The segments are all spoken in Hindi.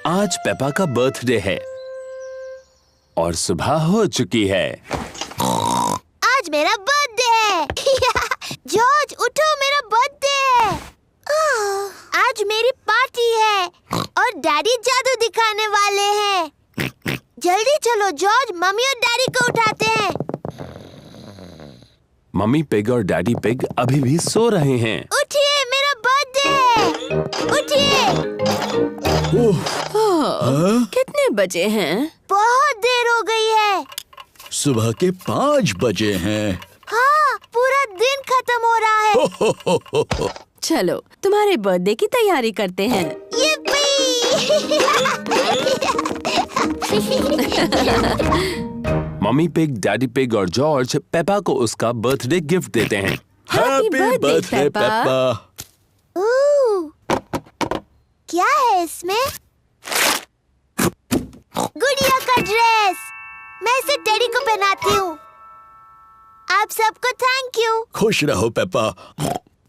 आज पेपा का बर्थडे है और सुबह हो चुकी है। आज मेरा बर्थडे है। जॉर्ज उठो, मेरा बर्थडे है। आज मेरी पार्टी है और डैडी जादू दिखाने वाले हैं। जल्दी चलो जॉर्ज, मम्मी और डैडी को उठाते हैं। मम्मी पिग और डैडी पिग अभी भी सो रहे हैं। उठिए, मेरा बर्थडे है। उठिए। कितने बजे हैं? बहुत देर हो गई है। सुबह के 5 बजे हैं। हाँ, पूरा दिन खत्म हो रहा है। चलो तुम्हारे बर्थडे की तैयारी करते हैं। मम्मी पिग, डैडी पिग और जॉर्ज पेपा को उसका बर्थडे गिफ्ट देते हैं। Happy birthday Peppa. क्या है इसमें? गुड़िया का ड्रेस। मैं इसे टेडी को पहनाती हूँ। आप सबको थैंक यू। खुश रहो पेपा।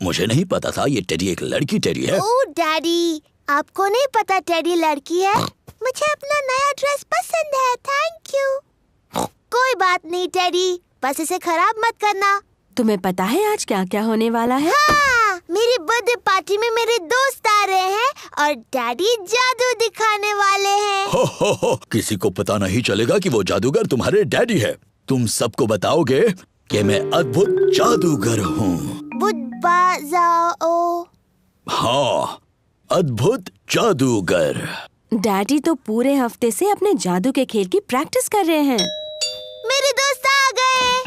मुझे नहीं पता था ये टेडी एक लड़की टेडी है। ओह डैडी, आपको नहीं पता टेडी लड़की है? मुझे अपना नया ड्रेस पसंद है, थैंक यू। कोई बात नहीं टेडी, बस इसे खराब मत करना। तुम्हें पता है आज क्या क्या होने वाला है? हाँ, मेरी बर्थडे पार्टी में मेरे दोस्त आ रहे हैं और डैडी जादू दिखाने वाले हैं। हो, किसी को पता नहीं चलेगा कि वो जादूगर तुम्हारे डैडी है। तुम सबको बताओगे कि मैं अद्भुत जादूगर हूँ। हाँ, अद्भुत जादूगर। डैडी तो पूरे हफ्ते से अपने जादू के खेल की प्रैक्टिस कर रहे हैं। मेरे दोस्त आ गए।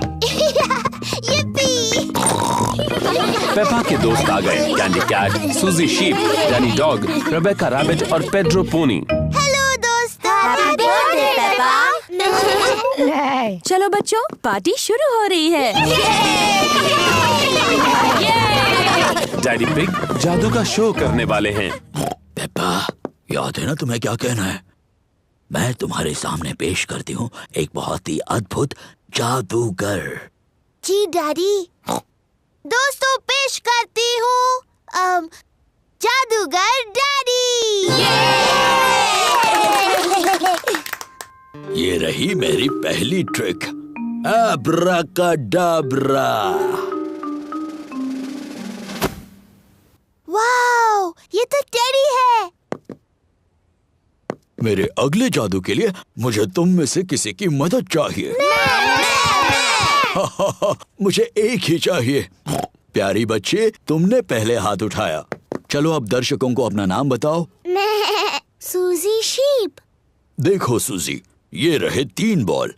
पेपा के दोस्त आ गए। Candy Cat, Suzy Sheep, Danny Dog, Rebecca Rabbit और पेड्रो पोनी। हेलो दोस्तों। Happy birthday Peppa. चलो बच्चों, पार्टी शुरू हो रही है। डैडी पिग जादू का शो करने वाले हैं। पेपा, याद है ना तुम्हें क्या कहना है? मैं तुम्हारे सामने पेश करती हूँ एक बहुत ही अद्भुत जादूगर। जी डैडी। दोस्तों, पेश करती हूँ जादूगर डैडी। ये रही मेरी पहली ट्रिक, अब्राकाडाब्रा। वाओ, ये तो टेडी है। मेरे अगले जादू के लिए मुझे तुम में से किसी की मदद चाहिए। मुझे एक ही चाहिए। प्यारी बच्चे, तुमने पहले हाथ उठाया। चलो अब दर्शकों को अपना नाम बताओ। सूजी शीप। देखो सूजी, ये रहे 3 बॉल,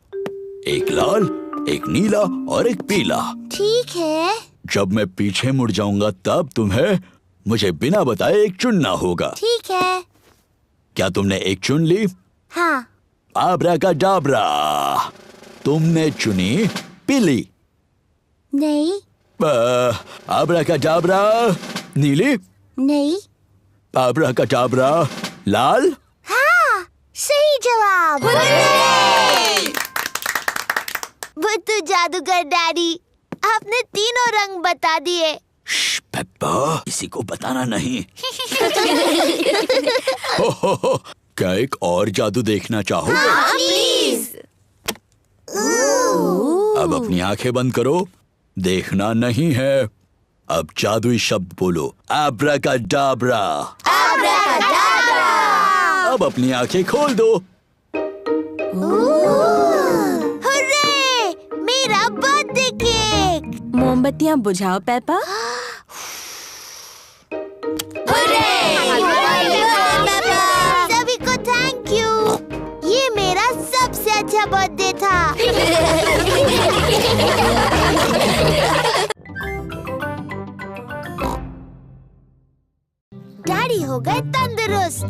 एक लाल, एक नीला और एक पीला। ठीक है। जब मैं पीछे मुड़ जाऊंगा तब तुम्हें मुझे बिना बताए एक चुनना होगा। ठीक है। क्या तुमने एक चुन ली? हाँ। आब्राकाडाब्रा, तुमने चुनी पीली। नहीं। आब्राकाडाब्रा, नीली। नहीं। आब्राकाडाब्रा, लाल। हाँ, सही जवाब। बुद्धू जादूगर डैडी, आपने तीनों रंग बता दिए। पेप्पा, किसी को बताना नहीं। क्या एक और जादू देखना चाहोगे? हाँ, प्लीज। अब अपनी आंखें बंद करो, देखना नहीं है। अब जादुई शब्द बोलो, आब्राकाडाब्रा। आब्राकाडाब्रा। अब अपनी आंखें खोल दो। हुर्रे, मेरा बर्थडे केक। मोमबत्तियाँ बुझाओ पेपा। सभी को थैंक यू। ये मेरा सबसे अच्छा बर्थडे था। डैडी हो गए तंदुरुस्त।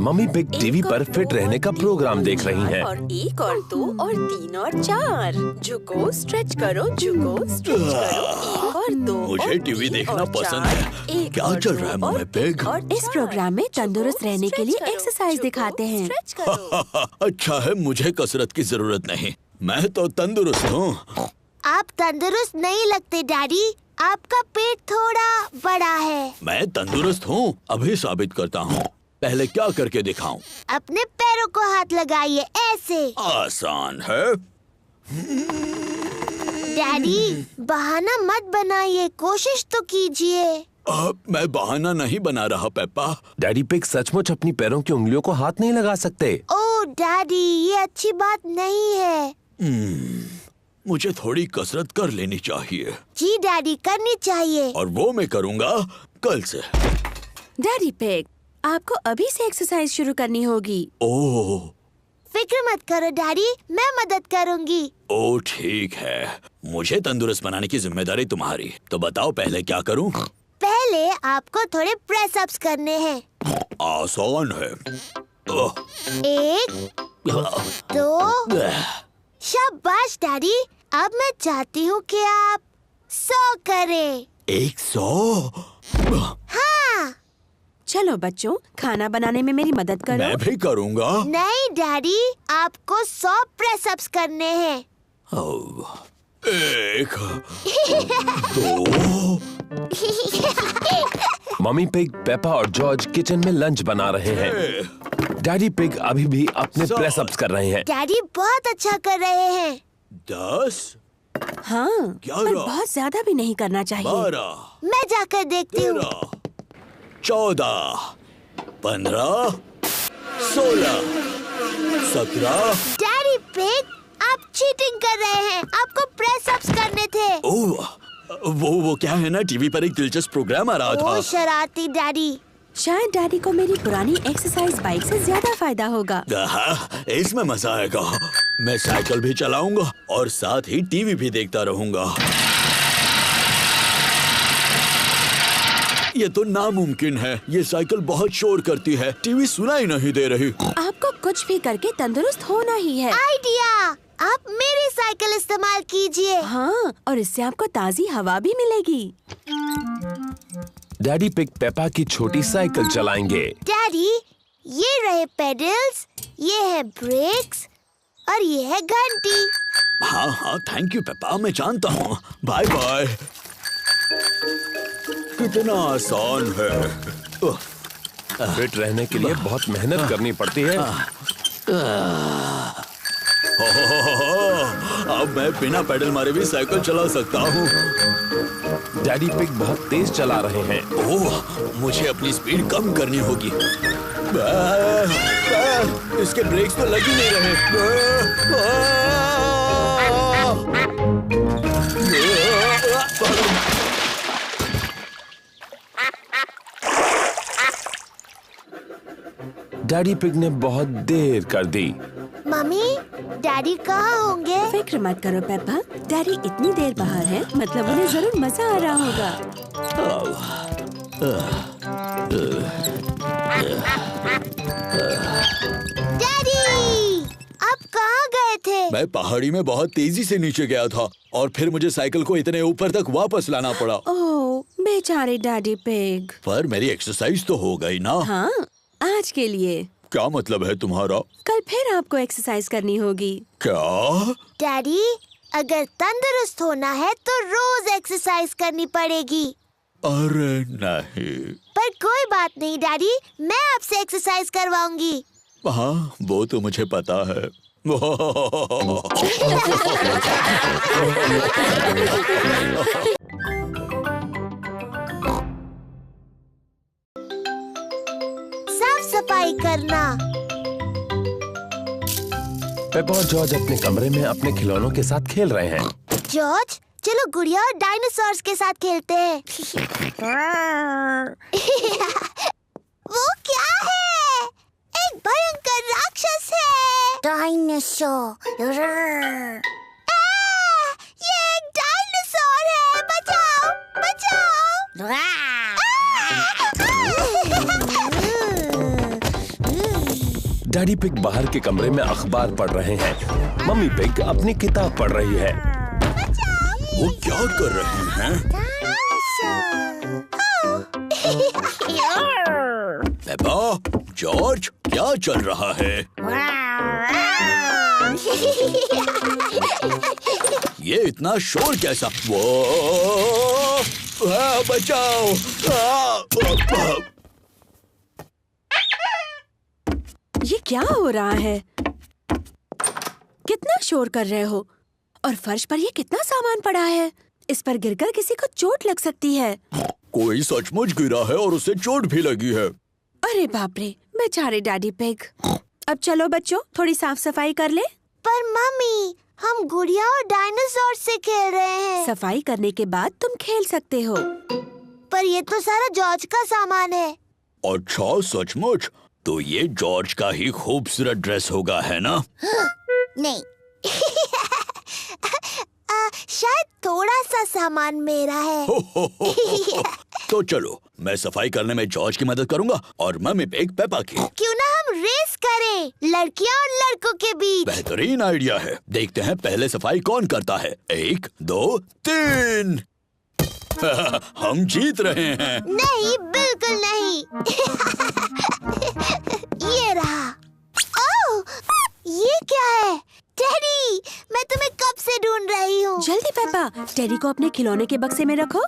मम्मी पिग टीवी पर फिट रहने का प्रोग्राम देख रही हैं। और 1 और 2 और 3 और 4। झुको, स्ट्रेच करो, झुको, स्ट्रेच करो। 1 और 2। मुझे टीवी देखना पसंद है। क्या चल रहा है मम्मी पिग? इस प्रोग्राम में तंदुरुस्त रहने के लिए एक्सरसाइज दिखाते हैं। अच्छा है, मुझे कसरत की जरूरत नहीं, मैं तो तंदुरुस्त हूँ। आप तंदुरुस्त नहीं लगते डैडी, आपका पेट थोड़ा बड़ा है। मैं तंदुरुस्त हूँ, अभी साबित करता हूँ। पहले क्या करके दिखाऊं? अपने पैरों को हाथ लगाइए ऐसे। आसान है। डैडी, बहाना मत बनाइए, कोशिश तो कीजिए। मैं बहाना नहीं बना रहा पेप्पा। डैडी पिग सचमुच अपनी पैरों की उंगलियों को हाथ नहीं लगा सकते। ओह डैडी, ये अच्छी बात नहीं है। मुझे थोड़ी कसरत कर लेनी चाहिए। जी डैडी, करनी चाहिए। और वो मैं करूँगा कल से। डैडी पिग, आपको अभी से एक्सरसाइज शुरू करनी होगी। ओह, फिक्र मत करो डैडी, मैं मदद करूंगी। ओह ठीक है। मुझे तंदुरुस्त बनाने की जिम्मेदारी तुम्हारी। तो बताओ पहले क्या करूं? पहले आपको थोड़े प्रेस अप्स करने हैं। आसान है। 1, 2, शाबाश डैडी। अब मैं चाहती हूँ कि आप 100 करें। 100? हाँ। चलो बच्चों, खाना बनाने में मेरी मदद करो। मैं भी करूँगा। नहीं डैडी, आपको 100 प्रेस अप्स करने हैं। 1, 2। मम्मी पिग, पेपा और जॉर्ज किचन में लंच बना रहे हैं। डैडी पिग अभी भी अपने प्रेस अप्स कर रहे हैं। डैडी बहुत अच्छा कर रहे हैं। 10, हाँ, 11, पर बहुत ज्यादा भी नहीं करना चाहिए। 12, मैं जाकर देखती हूँ। 13, 14, 15, 16, 17। डैडी पिग, आप चीटिंग कर रहे हैं। आपको प्रेस अप्स करने थे। ओह, वो क्या है ना, टीवी पर एक दिलचस्प प्रोग्राम आ रहा था। ओह शरारती डैडी। शायद डैडी को मेरी पुरानी एक्सरसाइज बाइक से ज्यादा फायदा होगा। इसमें मजा आएगा। मैं साइकिल भी चलाऊंगा और साथ ही टीवी भी देखता रहूंगा। ये तो नामुमकिन है। ये साइकिल बहुत शोर करती है, टीवी सुनाई नहीं दे रही। आपको कुछ भी करके तंदुरुस्त होना ही है। आइडिया, आप मेरी साइकिल इस्तेमाल कीजिए। हाँ, और इससे आपको ताजी हवा भी मिलेगी। डैडी पिग पेपा की छोटी साइकिल चलाएंगे। डैडी, ये रहे पेडल्स, ये है ब्रेक्स और ये है घंटी। हाँ हाँ, थैंक यू पेपा, मैं जानता हूँ। Bye bye. कितना आसान है। फिट रहने के लिए बहुत मेहनत करनी पड़ती है। अब मैं बिना पेडल मारे भी साइकिल चला सकता हूँ। डैडी पिग बहुत तेज चला रहे हैं। ओह, मुझे अपनी स्पीड कम करनी होगी। इसके ब्रेक्स तो लग ही नहीं रहे। डैडी पिग ने बहुत देर कर दी। मम्मी, डैडी कहाँ होंगे? फिक्र मत करो पेप्पा, डैडी इतनी देर बाहर है, मतलब उन्हें जरूर मजा आ रहा होगा। डैडी, आप कहाँ गए थे? मैं पहाड़ी में बहुत तेजी से नीचे गया था और फिर मुझे साइकिल को इतने ऊपर तक वापस लाना पड़ा। ओह, बेचारे डैडी पिग। पर मेरी एक्सरसाइज तो हो गई ना। हाँ, आज के लिए। क्या मतलब है तुम्हारा? कल फिर आपको एक्सरसाइज करनी होगी। क्या? डैडी, अगर तंदुरुस्त होना है तो रोज एक्सरसाइज करनी पड़ेगी। अरे नहीं। पर कोई बात नहीं डैडी, मैं आपसे एक्सरसाइज करवाऊंगी। हाँ, वो तो मुझे पता है। साफ सफाई करना। पेपा और जॉर्ज अपने कमरे में अपने खिलौनों के साथ खेल रहे हैं। जॉर्ज, चलो गुड़िया और डायनासोर्स के साथ खेलते हैं। वो क्या है? एक भयंकर राक्षस है। डायनासोर। ये एक डायनासोर है। बचाओ, बचाओ। डैडी पिग बाहर के कमरे में अखबार पढ़ रहे हैं। मम्मी पिग अपनी किताब पढ़ रही है। वो क्या कर रहे हैं? पेपा, जॉर्ज, क्या चल रहा है? ये इतना शोर कैसा? वो बचाओ! क्या हो रहा है? कितना शोर कर रहे हो? और फर्श पर ये कितना सामान पड़ा है? इस पर गिरकर किसी को चोट लग सकती है। कोई सचमुच गिरा है और उसे चोट भी लगी है। अरे बाप रे, बेचारे डैडी पिग। अब चलो बच्चों, थोड़ी साफ सफाई कर ले। पर मम्मी, हम गुड़िया और डायनासोर से खेल रहे हैं। सफाई करने के बाद तुम खेल सकते हो। पर ये तो सारा जॉर्ज का सामान है। अच्छा, सचमुच? तो ये जॉर्ज का ही खूबसूरत ड्रेस होगा, है ना? नहीं। शायद थोड़ा सा सामान मेरा है। तो चलो, मैं सफाई करने में जॉर्ज की मदद करूंगा और मम्मी पिग पेपा की। क्यों ना हम रेस करें, लड़कियां और लड़कों के बीच। बेहतरीन आइडिया है। देखते हैं पहले सफाई कौन करता है। 1, 2, 3। हम जीत रहे हैं। नहीं, बिल्कुल नहीं। ये रहा। ओह, ये क्या है? टेडी, मैं तुम्हें कब से ढूंढ रही हूँ। जल्दी पेपा, टेडी को अपने खिलौने के बक्से में रखो।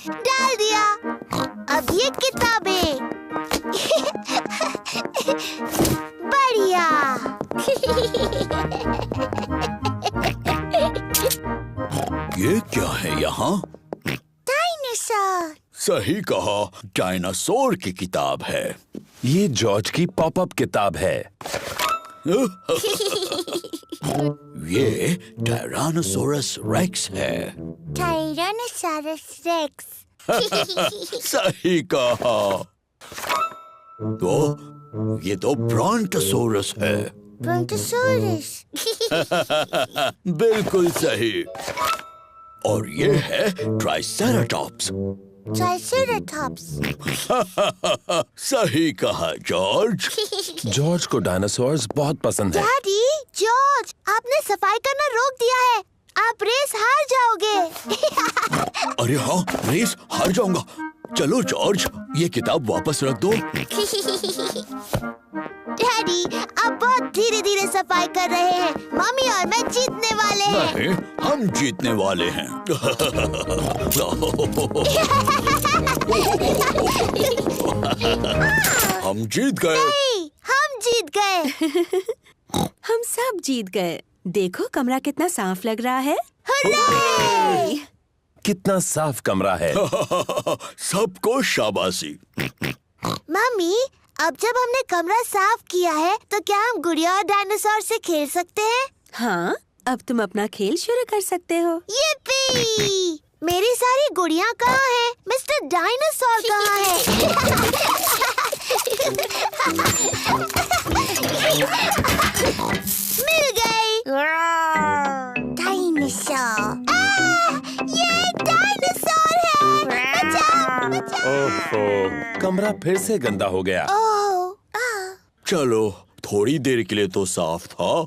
डाल दिया। अब ये किताबें। बढ़िया। ये क्या है यहाँ? डायनासोर। सही कहा, डायनासोर की किताब है। ये जॉर्ज की पॉपअप किताब है। ये टायरानोसोरस रेक्स है। Tyrannosaurus rex. सही कहा। तो ये तो ब्रॉन्टोसोरस है। ब्रॉन्टोसोरस। बिल्कुल सही। और ये है ट्राइसेराटॉप्स। ट्राइसेराटॉप्स। सही कहा जॉर्ज। जॉर्ज को डायनासोर्स बहुत पसंद है। डैडी, जॉर्ज, आपने सफाई करना रोक दिया है। आप रेस हार जाओगे। अरे हाँ, रेस हार जाऊंगा। चलो जॉर्ज, ये किताब वापस रख दो। डैडी, आप बहुत धीरे धीरे सफाई कर रहे हैं। मम्मी और मैं जीतने वाले हैं। नहीं, हम जीतने वाले हैं। हम जीत गए। नहीं, हम जीत गए। हम सब जीत गए। देखो कमरा कितना साफ लग रहा है। हुर्रे! कितना साफ कमरा है। सबको शाबाशी। मम्मी, अब जब हमने कमरा साफ किया है, तो क्या हम गुड़िया और डायनासोर से खेल सकते हैं? हाँ, अब तुम अपना खेल शुरू कर सकते हो। yippee! मेरी सारी गुड़िया कहाँ हैं? मिस्टर डायनासोर कहाँ है? मिल गई। डायनासोर। ये डायनासोर है। बचाओ, बचाओ। ओहो, कमरा फिर से गंदा हो गया। ओह, चलो, थोड़ी देर के लिए तो साफ था।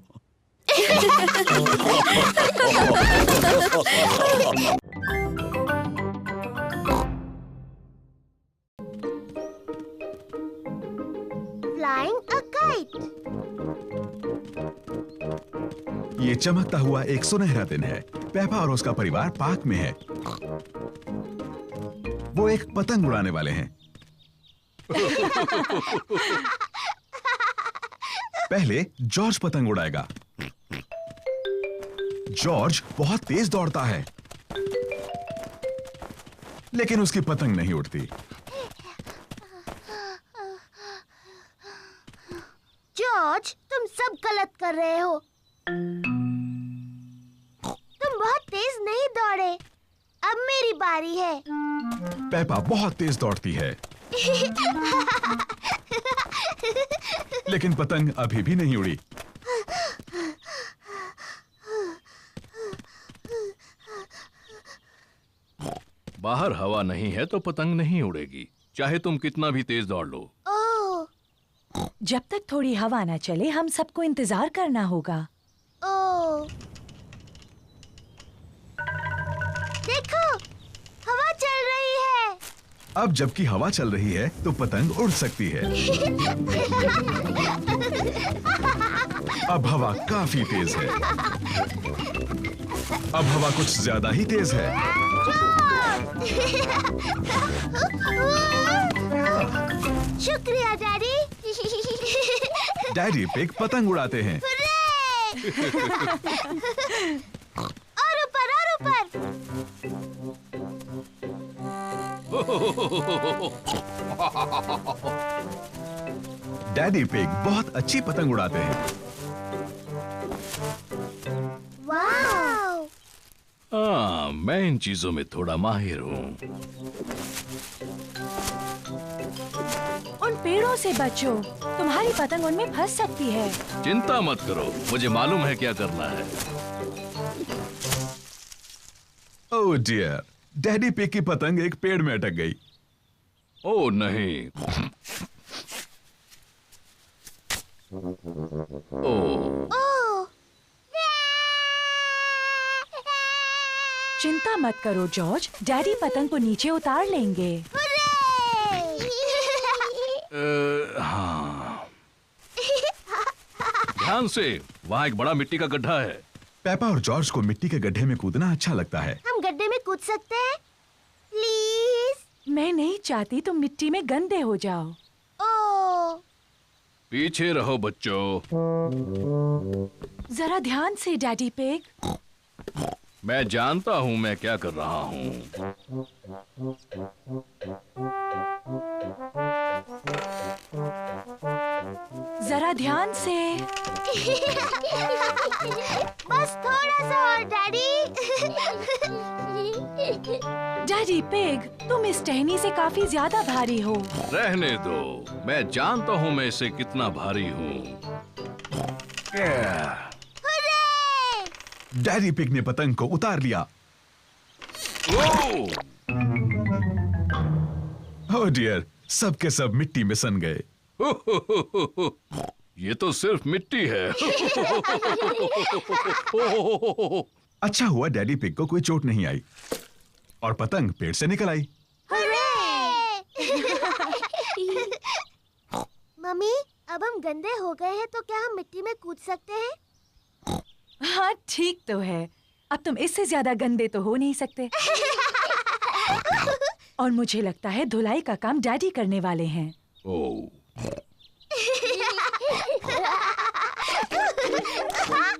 Flying a kite. ये चमकता हुआ एक सुनहरा दिन है। पेपा और उसका परिवार पार्क में है। वो एक पतंग उड़ाने वाले हैं। पहले जॉर्ज पतंग उड़ाएगा। जॉर्ज बहुत तेज दौड़ता है, लेकिन उसकी पतंग नहीं उड़ती। जॉर्ज, तुम सब गलत कर रहे हो। तुम बहुत तेज नहीं दौड़े। अब मेरी बारी है। पेपा बहुत तेज दौड़ती है, लेकिन पतंग अभी भी नहीं उड़ी। बाहर हवा नहीं है तो पतंग नहीं उड़ेगी, चाहे तुम कितना भी तेज दौड़ लो। ओह, जब तक थोड़ी हवा ना चले हम सबको इंतजार करना होगा। ओह, देखो, हवा चल रही है। अब जबकि हवा चल रही है तो पतंग उड़ सकती है। अब हवा काफी तेज है। अब हवा कुछ ज्यादा ही तेज है। शुक्रिया डैडी। डैडी पिग पतंग उड़ाते हैं। और ऊपर और ऊपर। डैडी पिग बहुत अच्छी पतंग उड़ाते हैं। वाव! हाँ, मैं इन चीजों में थोड़ा माहिर हूँ। उन पेड़ों से बचो, तुम्हारी पतंग उनमें फंस सकती है। चिंता मत करो, मुझे मालूम है क्या करना है। ओह डियर, डैडी पिग की पतंग एक पेड़ में अटक गई। ओह नहीं। ओह, चिंता मत करो जॉर्ज, डैडी पतंग को नीचे उतार लेंगे। हाँ। ध्यान से, वहाँ एक बड़ा मिट्टी का गड्ढा है। पेपा और जॉर्ज को मिट्टी के गड्ढे में कूदना अच्छा लगता है। हम गड्ढे में कूद सकते हैं? प्लीज। मैं नहीं चाहती तुम मिट्टी में गंदे हो जाओ। ओह, पीछे रहो बच्चों। जरा ध्यान से डैडी पिग। मैं जानता हूँ मैं क्या कर रहा हूँ। जरा ध्यान से। बस थोड़ा सा और डैडी। डैडी पिग, तुम इस टहनी से काफी ज्यादा भारी हो। रहने दो, मैं जानता हूँ मैं इसे कितना भारी हूँ। डैडी पिग ने पतंग को उतार लिया। ओह! ओह डियर, सब के सब मिट्टी में सन गए। ये तो सिर्फ मिट्टी है। अच्छा हुआ डैडी पिग को कोई चोट नहीं आई और पतंग पेड़ से निकल आई। मम्मी, अब हम गंदे हो गए हैं तो क्या हम मिट्टी में कूद सकते हैं? हाँ ठीक तो है, अब तुम इससे ज्यादा गंदे तो हो नहीं सकते। और मुझे लगता है धुलाई का काम डैडी करने वाले हैं। ओह!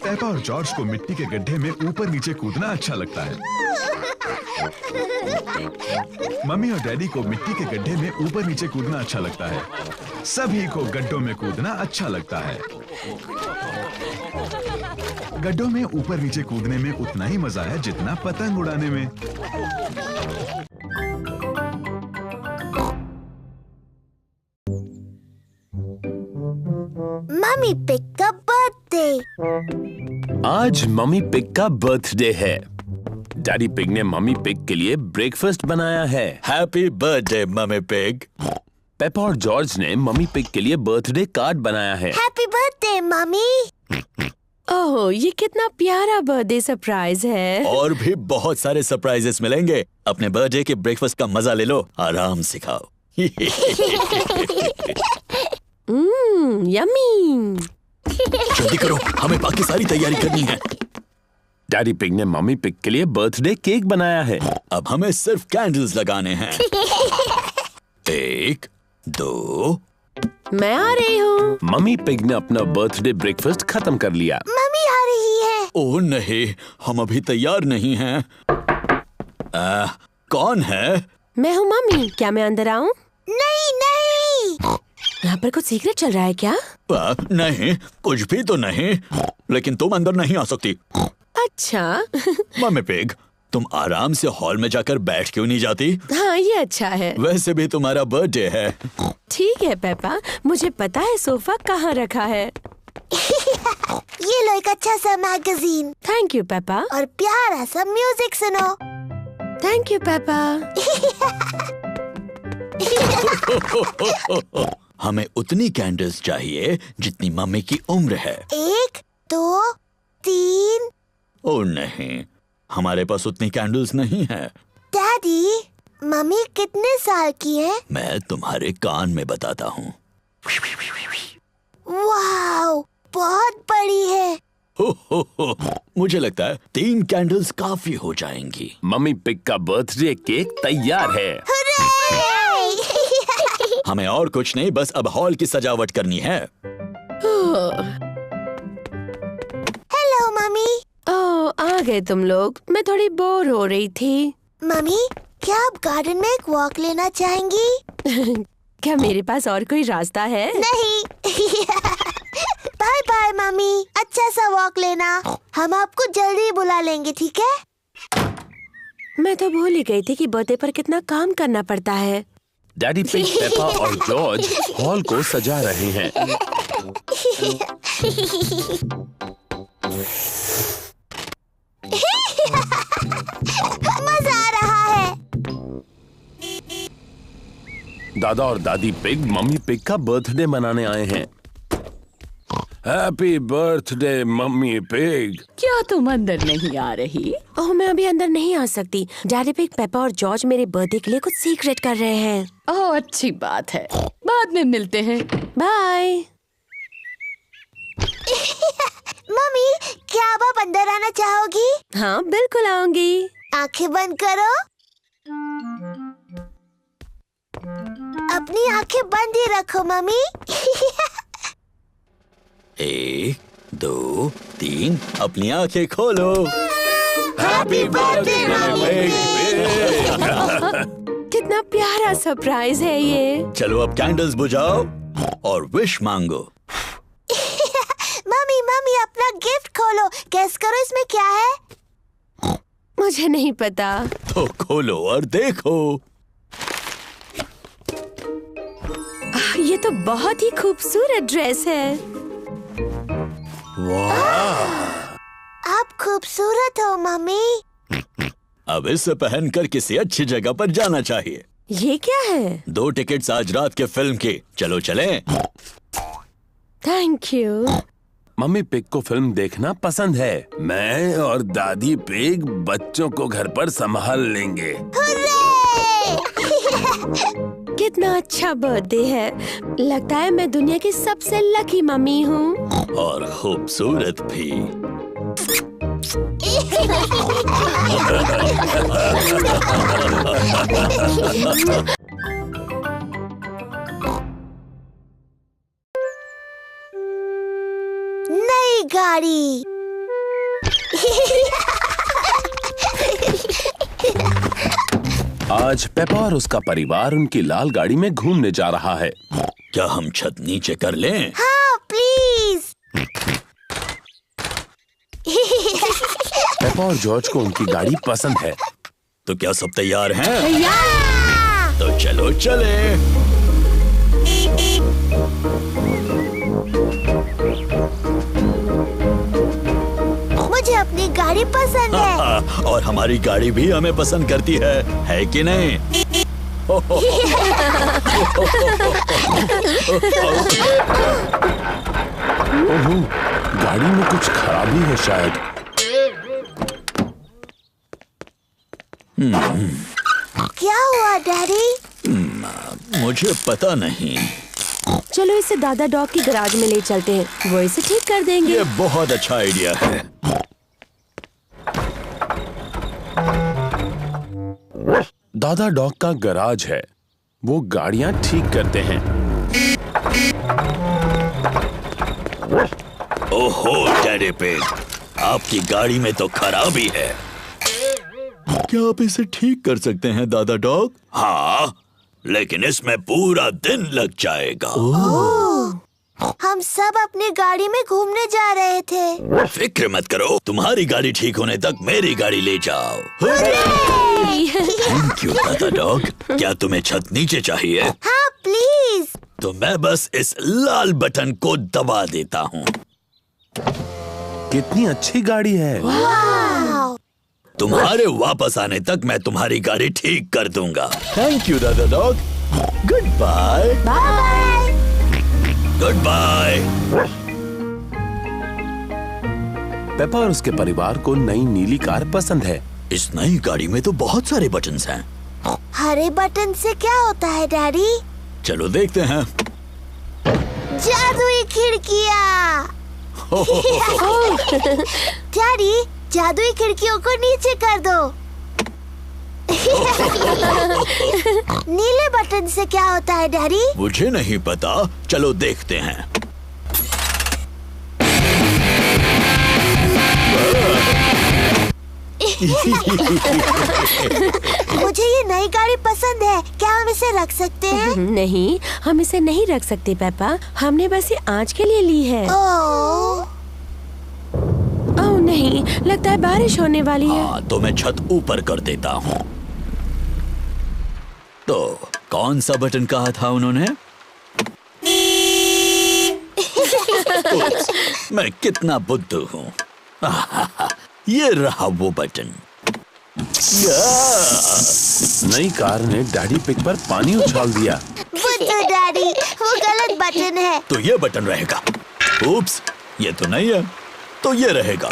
पेपा और जॉर्ज को मिट्टी के गड्ढे में ऊपर नीचे कूदना अच्छा लगता है। मम्मी और डैडी को मिट्टी के गड्ढे में ऊपर नीचे कूदना अच्छा लगता है। सभी को गड्ढों में कूदना अच्छा लगता है। गड्ढों में ऊपर नीचे कूदने में उतना ही मजा है जितना पतंग उड़ाने में। मम्मी पिग का बर्थडे। आज मम्मी पिग का बर्थडे है। डैडी पिग ने मम्मी पिग के लिए ब्रेकफास्ट बनाया है। Happy birthday mummy pig. Peppa और जॉर्ज ने मम्मी पिग के लिए बर्थडे कार्ड बनाया है। Happy birthday mummy. ओह, ये कितना प्यारा बर्थडे सरप्राइज है। और भी बहुत सारे सरप्राइजेस मिलेंगे। अपने बर्थडे के ब्रेकफास्ट का मजा ले लो, आराम से खाओ। यम्मी। जल्दी करो, हमें बाकी सारी तैयारी करनी है। डैडी पिग ने मम्मी पिग के लिए बर्थडे केक बनाया है। अब हमें सिर्फ कैंडल्स लगाने हैं। 1, 2। मैं आ रही हूँ। मम्मी पिग ने अपना बर्थडे ब्रेकफास्ट खत्म कर लिया। मम्मी आ रही है। ओह नहीं, हम अभी तैयार नहीं हैं। कौन है? मैं हूँ मम्मी, क्या मैं अंदर आऊँ? नहीं नहीं। यहाँ पर कुछ सीक्रेट चल रहा है क्या? नहीं, कुछ भी तो नहीं, लेकिन तुम अंदर नहीं आ सकती। अच्छा। मम्मी पिग, तुम आराम से हॉल में जाकर बैठ क्यों नहीं जाती? हाँ, ये अच्छा है। वैसे भी तुम्हारा बर्थडे है। ठीक है पेपा, मुझे पता है सोफा कहाँ रखा है। ये लो एक अच्छा सा मैगजीन। Thank you Peppa. और प्यारा सा म्यूजिक सुनो। Thank you Peppa. हमें उतनी कैंडल्स चाहिए जितनी मम्मी की उम्र है। 1, 2, 3। ओह नहीं, हमारे पास उतनी कैंडल्स नहीं है। डैडी, मम्मी कितने साल की है? मैं तुम्हारे कान में बताता हूँ। वाओ, बहुत बड़ी है। हो, मुझे लगता है 3 कैंडल्स काफी हो जाएंगी। मम्मी पिग का बर्थडे केक तैयार है। हमें और कुछ नहीं, बस अब हॉल की सजावट करनी है। Hello mummy. ओह, आ गए तुम लोग। मैं थोड़ी बोर हो रही थी। मम्मी, क्या आप गार्डन में एक वॉक लेना चाहेंगी? क्या मेरे पास और कोई रास्ता है? नहीं। बाय बाय मम्मी, अच्छा सा वॉक लेना। हम आपको जल्दी बुला लेंगे, ठीक है? मैं तो भूल ही गई थी कि बर्थडे पर कितना काम करना पड़ता है। डैडी पिग, पेपा और जॉर्ज हॉल को सजा रहे हैं। मजा आ रहा है। दादा और दादी पिग मम्मी पिग का बर्थडे मनाने आए हैं। Happy birthday mummy pig. क्या तुम अंदर नहीं आ रही? ओह, मैं अभी अंदर नहीं आ सकती। डैडी पिग, पेपा और जॉर्ज मेरे बर्थडे के लिए कुछ सीक्रेट कर रहे हैं। ओह, अच्छी बात है, बाद में मिलते हैं। बाय। मम्मी, क्या आप अंदर आना चाहोगी? हाँ, बिल्कुल आऊंगी। आंखें बंद करो। अपनी आंखें बंद ही रखो मम्मी। 1, 2, 3, अपनी आंखें खोलो। हैप्पी बर्थडे कितना प्यारा सरप्राइज है ये। चलो अब कैंडल्स बुझाओ और विश मांगो। मम्मी मम्मी, अपना गिफ्ट खोलो। गेस करो इसमें क्या है? मुझे नहीं पता। तो खोलो और देखो। ये तो बहुत ही खूबसूरत ड्रेस है। वाह! आप खूबसूरत हो मम्मी। अब इसे पहनकर किसी अच्छी जगह पर जाना चाहिए। ये क्या है? 2 टिकट्स आज रात के फिल्म के। चलो चलें। Thank you. मम्मी पिग को फिल्म देखना पसंद है। मैं और दादी पिग बच्चों को घर पर संभाल लेंगे। कितना अच्छा बर्थडे है। लगता है मैं दुनिया की सबसे लकी मम्मी हूँ। और खूबसूरत भी। नई गाड़ी। आज पेपा और उसका परिवार उनकी लाल गाड़ी में घूमने जा रहा है। क्या हम छत नीचे कर लें? हाँ प्लीज। पेपा और जॉर्ज को उनकी गाड़ी पसंद है। तो क्या सब तैयार हैं? तैयार। तो चलो चले। मुझे अपनी गाड़ी पसंद है। और हमारी गाड़ी भी हमें पसंद करती है कि नहीं? ओहो, गाड़ी में कुछ खराबी है शायद। क्या हुआ डैडी? मुझे पता नहीं। चलो इसे दादा डॉग की गैराज में ले चलते हैं, वो इसे ठीक कर देंगे। ये बहुत अच्छा आइडिया है। दादा डॉग का गैराज है, वो गाड़ियां ठीक करते हैं। ओहो डैडी पिग, आपकी गाड़ी में तो खराबी है। क्या आप इसे ठीक कर सकते हैं दादा डॉग? हाँ, लेकिन इसमें पूरा दिन लग जाएगा। हम सब अपनी गाड़ी में घूमने जा रहे थे। फिक्र मत करो, तुम्हारी गाड़ी ठीक होने तक मेरी गाड़ी ले जाओ। थैंक यू दादा डॉग। क्या तुम्हें छत नीचे चाहिए? हाँ प्लीज। तो मैं बस इस लाल बटन को दबा देता हूँ। कितनी अच्छी गाड़ी है। वाव। तुम्हारे वापस आने तक मैं तुम्हारी गाड़ी ठीक कर दूंगा। थैंक यू दादा Dog. Good bye. Bye. Good bye. Peppa और उसके परिवार को नई नीली कार पसंद है। इस नई गाड़ी में तो बहुत सारे बटन्स हैं। हरे बटन से क्या होता है डैडी? चलो देखते हैं। जादुई खिड़कियाँ। डैडी, जादुई खिड़कियों को नीचे कर दो। नीले बटन से क्या होता है डैडी? मुझे नहीं पता, चलो देखते हैं। मुझे ये नई गाड़ी पसंद है, क्या हम इसे रख सकते हैं? नहीं, हम इसे नहीं रख सकते पेपा, हमने बस ये आज के लिए ली है। ओह नहीं, लगता है बारिश होने वाली है। हाँ, तो मैं छत ऊपर कर देता हूँ। तो कौन सा बटन कहा था उन्होंने? मैं कितना बुद्धू हूँ। ये रहा वो बटन। नई कार ने डैडी पिग पर पानी उछाल दिया। बुद्धू डैडी, वो गलत बटन है। तो ये बटन रहेगा। उप्स, ये तो नहीं है, तो ये रहेगा।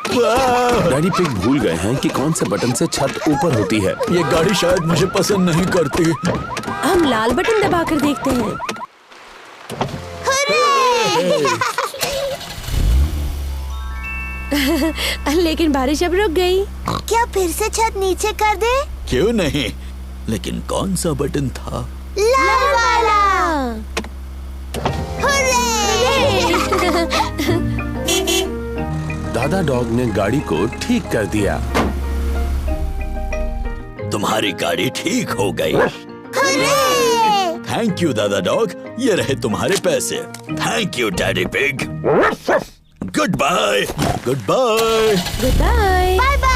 डैडी पिग भूल गए हैं कि कौन से बटन से छत ऊपर होती है। ये गाड़ी शायद मुझे पसंद नहीं करती। हम लाल बटन दबाकर देखते हैं। लेकिन बारिश अब रुक गई। क्या फिर से छत नीचे कर दे? क्यों नहीं, लेकिन कौन सा बटन था? लाल वाला। दादा डॉग ने गाड़ी को ठीक कर दिया। तुम्हारी गाड़ी ठीक हो गई। थैंक यू दादा डॉग, ये रहे तुम्हारे पैसे। Thank you Daddy Pig. Good bye. Good bye. Good bye. Bye bye.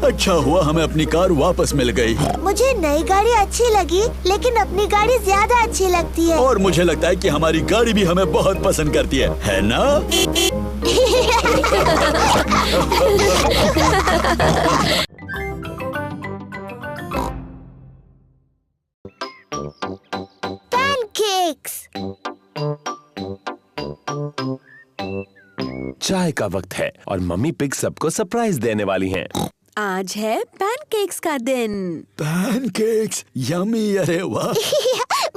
अच्छा हुआ हमें अपनी कार वापस मिल गई। मुझे नई गाड़ी अच्छी लगी, लेकिन अपनी गाड़ी ज्यादा अच्छी लगती है। और मुझे लगता है कि हमारी गाड़ी भी हमें बहुत पसंद करती है ना? पैनकेक्स। चाय का वक्त है और मम्मी पिग सबको सरप्राइज देने वाली हैं। आज है पैनकेक्स का दिन। Pancakes, yummy. अरे वाह।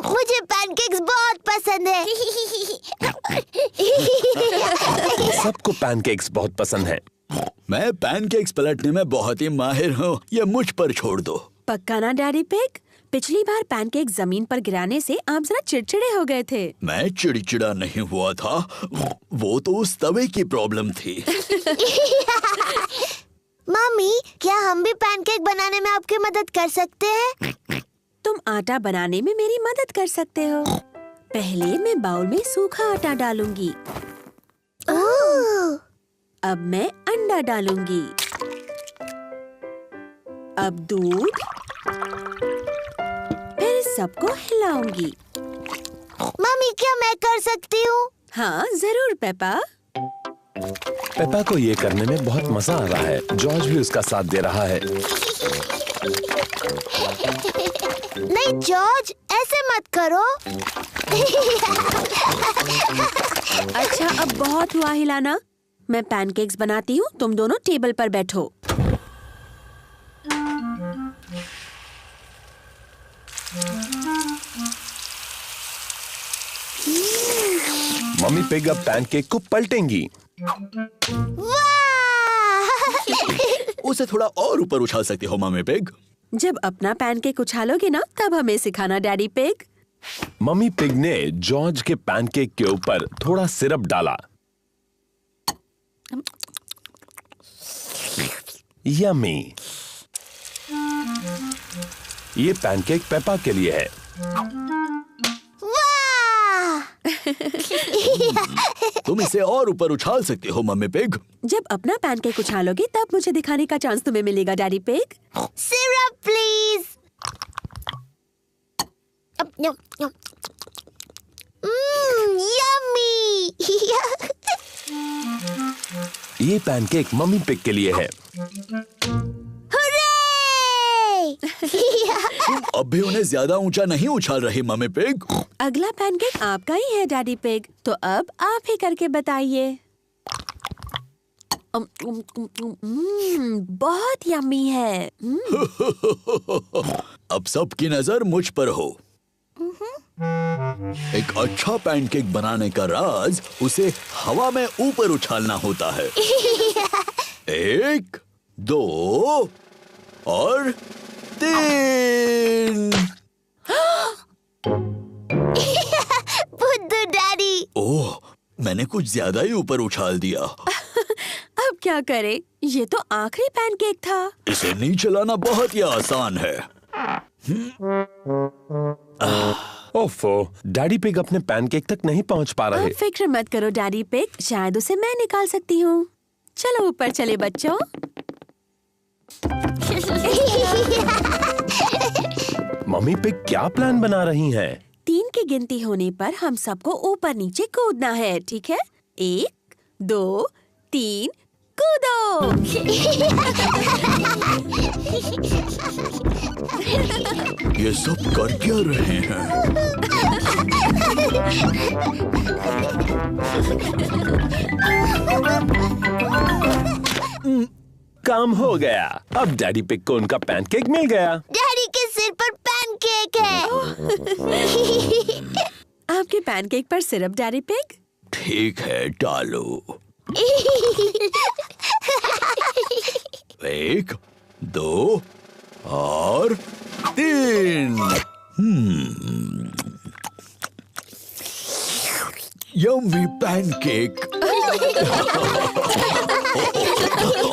मुझे पैनकेक्स बहुत पसंद है। सबको पैनकेक्स बहुत पसंद है। मैं पैनकेक्स पलटने में बहुत ही माहिर हूँ, ये मुझ पर छोड़ दो। पक्का ना डैडी पिग? पिछली बार पैनकेक जमीन पर गिराने से आप जरा चिड़चिड़े हो गए थे। मैं चिड़चिड़ा नहीं हुआ था, वो तो उस तवे की प्रॉब्लम थी। मम्मी, क्या हम भी पैनकेक बनाने में आपकी मदद कर सकते हैं? तुम आटा बनाने में मेरी मदद कर सकते हो। पहले मैं बाउल में सूखा आटा डालूंगी। ओह, अब मैं अंडा डालूंगी। अब दूध, फिर सबको हिलाऊंगी। मम्मी, क्या मैं कर सकती हूँ? हाँ जरूर पेपा। पेपा को ये करने में बहुत मजा आ रहा है। जॉर्ज भी उसका साथ दे रहा है। नहीं जॉर्ज, ऐसे मत करो। अच्छा, अब बहुत हुआ हिलाना। मैं पैनकेक्स बनाती हूँ, तुम दोनों टेबल पर बैठो। मम्मी पिग अब पैनकेक को पलटेंगी। उसे थोड़ा और ऊपर उछाल सकती हो मम्मी पिग। जब अपना पैनकेक उछालोगे ना, तब हमें सिखाना डैडी पिग। मम्मी पिग ने जॉर्ज के पैनकेक के ऊपर थोड़ा सिरप डाला। यम्मी। ये पैनकेक पेपा के लिए है। तुम इसे और ऊपर उछाल सकती हो मम्मी पिग। जब अपना पैनकेक उछालोगे तब मुझे दिखाने का चांस तुम्हें मिलेगा daddy pig. Syrup please. Yummy. ये पैनकेक मम्मी पिग के लिए है। तुम अब भी उन्हें ज्यादा ऊंचा नहीं उछाल रही मम्मी पिग। अगला पैनकेक आपका ही है डैडी पिग, तो अब आप ही करके बताइए। बहुत यम्मी है। अब सबकी नजर मुझ पर हो। एक अच्छा पैनकेक बनाने का राज उसे हवा में ऊपर उछालना होता है। 1, 2 और 3। बुद्धू डैडी। ओह, मैंने कुछ ज्यादा ही ऊपर उछाल दिया। अब क्या करें? ये तो आखिरी पैनकेक था। इसे नहीं चलाना बहुत ही आसान है। ओफो, डैडी पिग अपने पैनकेक तक नहीं पहुंच पा रहे। आप फिक्र मत करो डैडी पिग, शायद उसे मैं निकाल सकती हूँ। चलो ऊपर चले बच्चों। मम्मी पिग क्या प्लान बना रही हैं? 3 की गिनती होने पर हम सबको ऊपर नीचे कूदना है, ठीक है? 1, 2, 3, कूदो। ये सब कर क्या रहे हैं? काम हो गया। अब डैडी पिग को उनका पैनकेक मिल गया। डैडी के सिर पर पैनकेक है। आपके पैनकेक पर सिरप डैडी पिग? ठीक है, डालो। 1, 2 और 3। Yummy pancake.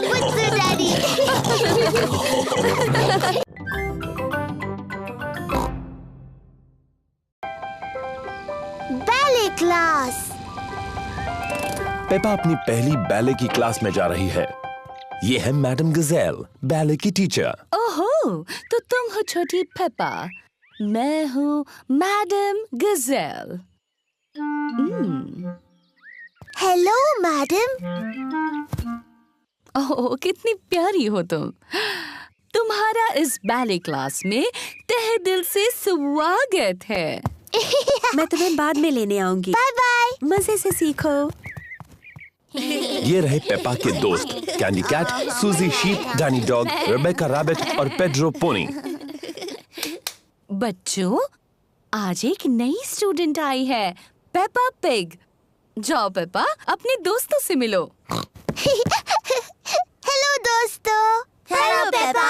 बुद्धू डैडी। Ballet class. पेपा अपनी पहली बैले की क्लास में जा रही है। ये है मैडम गजेल, बैले की टीचर। ओहो, तो तुम हो छोटी पेपा, मैं हूँ मैडम गजेल। Hello madam. ओह, कितनी प्यारी हो तुम। तुम्हारा इस बैले क्लास में तहे दिल से स्वागत है। मैं तुम्हें बाद में लेने आऊंगी। Bye bye. मजे से सीखो। ये रहे पेपा के दोस्त, Candy Cat, Suzy Sheep, Danny Dog, Rebecca Rabbit और पेड्रो पोनी। बच्चों, आज एक नई स्टूडेंट आई है, पेपा पिग। जाओ पेपा, अपने दोस्तों से मिलो। हेलो दोस्तों। Hello Peppa.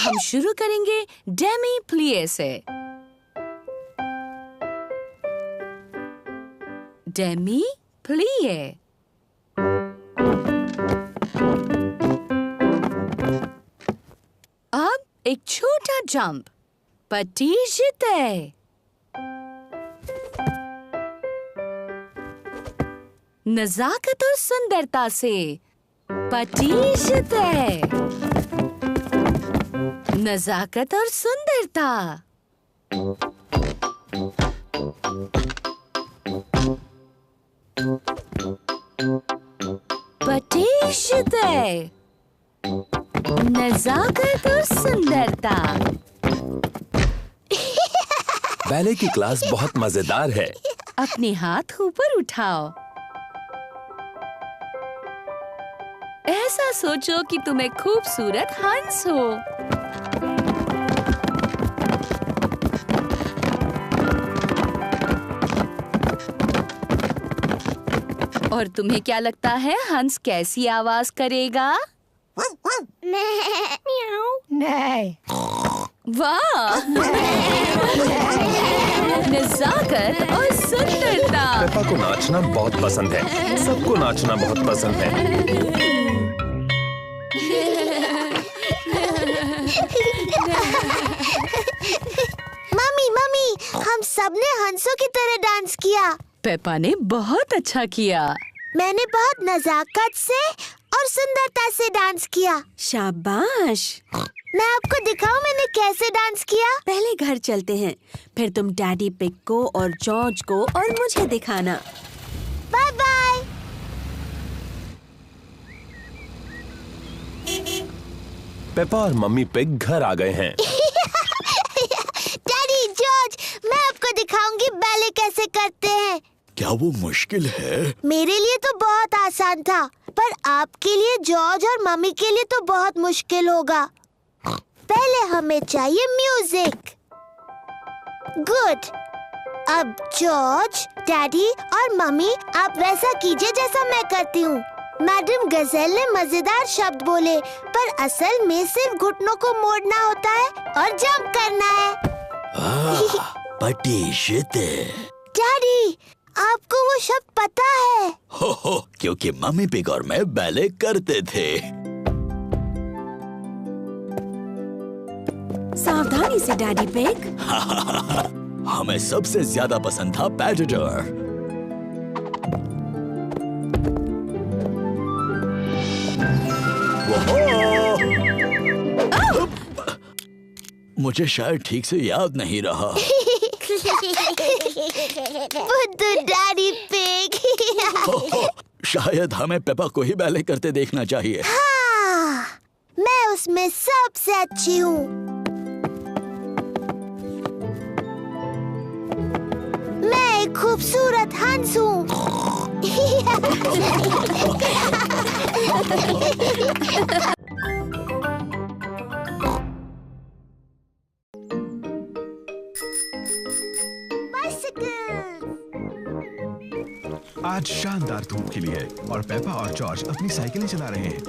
हम शुरू करेंगे डेमी प्लिए से। डेमी प्लिए। अब एक छोटा जंप, पटीजिते। नजाकत और सुंदरता से, पटीजिते। नजाकत और सुंदरता। पटीजिते। नजाकत और सुंदरता। बैले की क्लास बहुत मजेदार है। अपने हाथ ऊपर उठाओ। ऐसा सोचो कि तुम एक खूबसूरत हंस हो। और तुम्हें क्या लगता है हंस कैसी आवाज करेगा? नहीं। वाह! नजाकत और सुंदरता। पेपा को नाचना बहुत पसंद है। सबको नाचना बहुत पसंद है। मम्मी मम्मी, हम सबने हंसों की तरह डांस किया। पेपा ने बहुत अच्छा किया। मैंने बहुत नजाकत से और सुंदरता से डांस किया। शाबाश। मैं आपको दिखाऊं मैंने कैसे डांस किया। पहले घर चलते हैं, फिर तुम डैडी पिग को और जॉर्ज को और मुझे दिखाना। Bye bye. पेपा और मम्मी पिग घर आ गए हैं। डैडी, जॉर्ज, मैं आपको दिखाऊंगी बैले कैसे करते हैं। क्या वो मुश्किल है? मेरे लिए तो बहुत आसान था, पर आपके लिए, जॉर्ज और मम्मी के लिए तो बहुत मुश्किल होगा। पहले हमें चाहिए म्यूजिक। गुड। अब जॉर्ज, डैडी और मम्मी, आप वैसा कीजिए जैसा मैं करती हूँ। मैडम गजेल ने मजेदार शब्द बोले, पर असल में सिर्फ घुटनों को मोड़ना होता है और जंप करना है। डैडी, आपको वो शब्द पता है? हो, क्योंकि मम्मी पिग और मैं बैले करते थे। सावधानी से डैडी पिग। हमें सबसे ज्यादा पसंद था पैडिटर। मुझे शायद ठीक से याद नहीं रहा। बुद्धू डैडी पिग। शायद हमें पेपा को ही बैले करते देखना चाहिए। हाँ, मैं उसमें सबसे अच्छी हूँ। मैं एक खूबसूरत हंस हूँ। आज शानदार धूप खिली है और पेपा और जॉर्ज अपनी साइकिलें चला रहे हैं।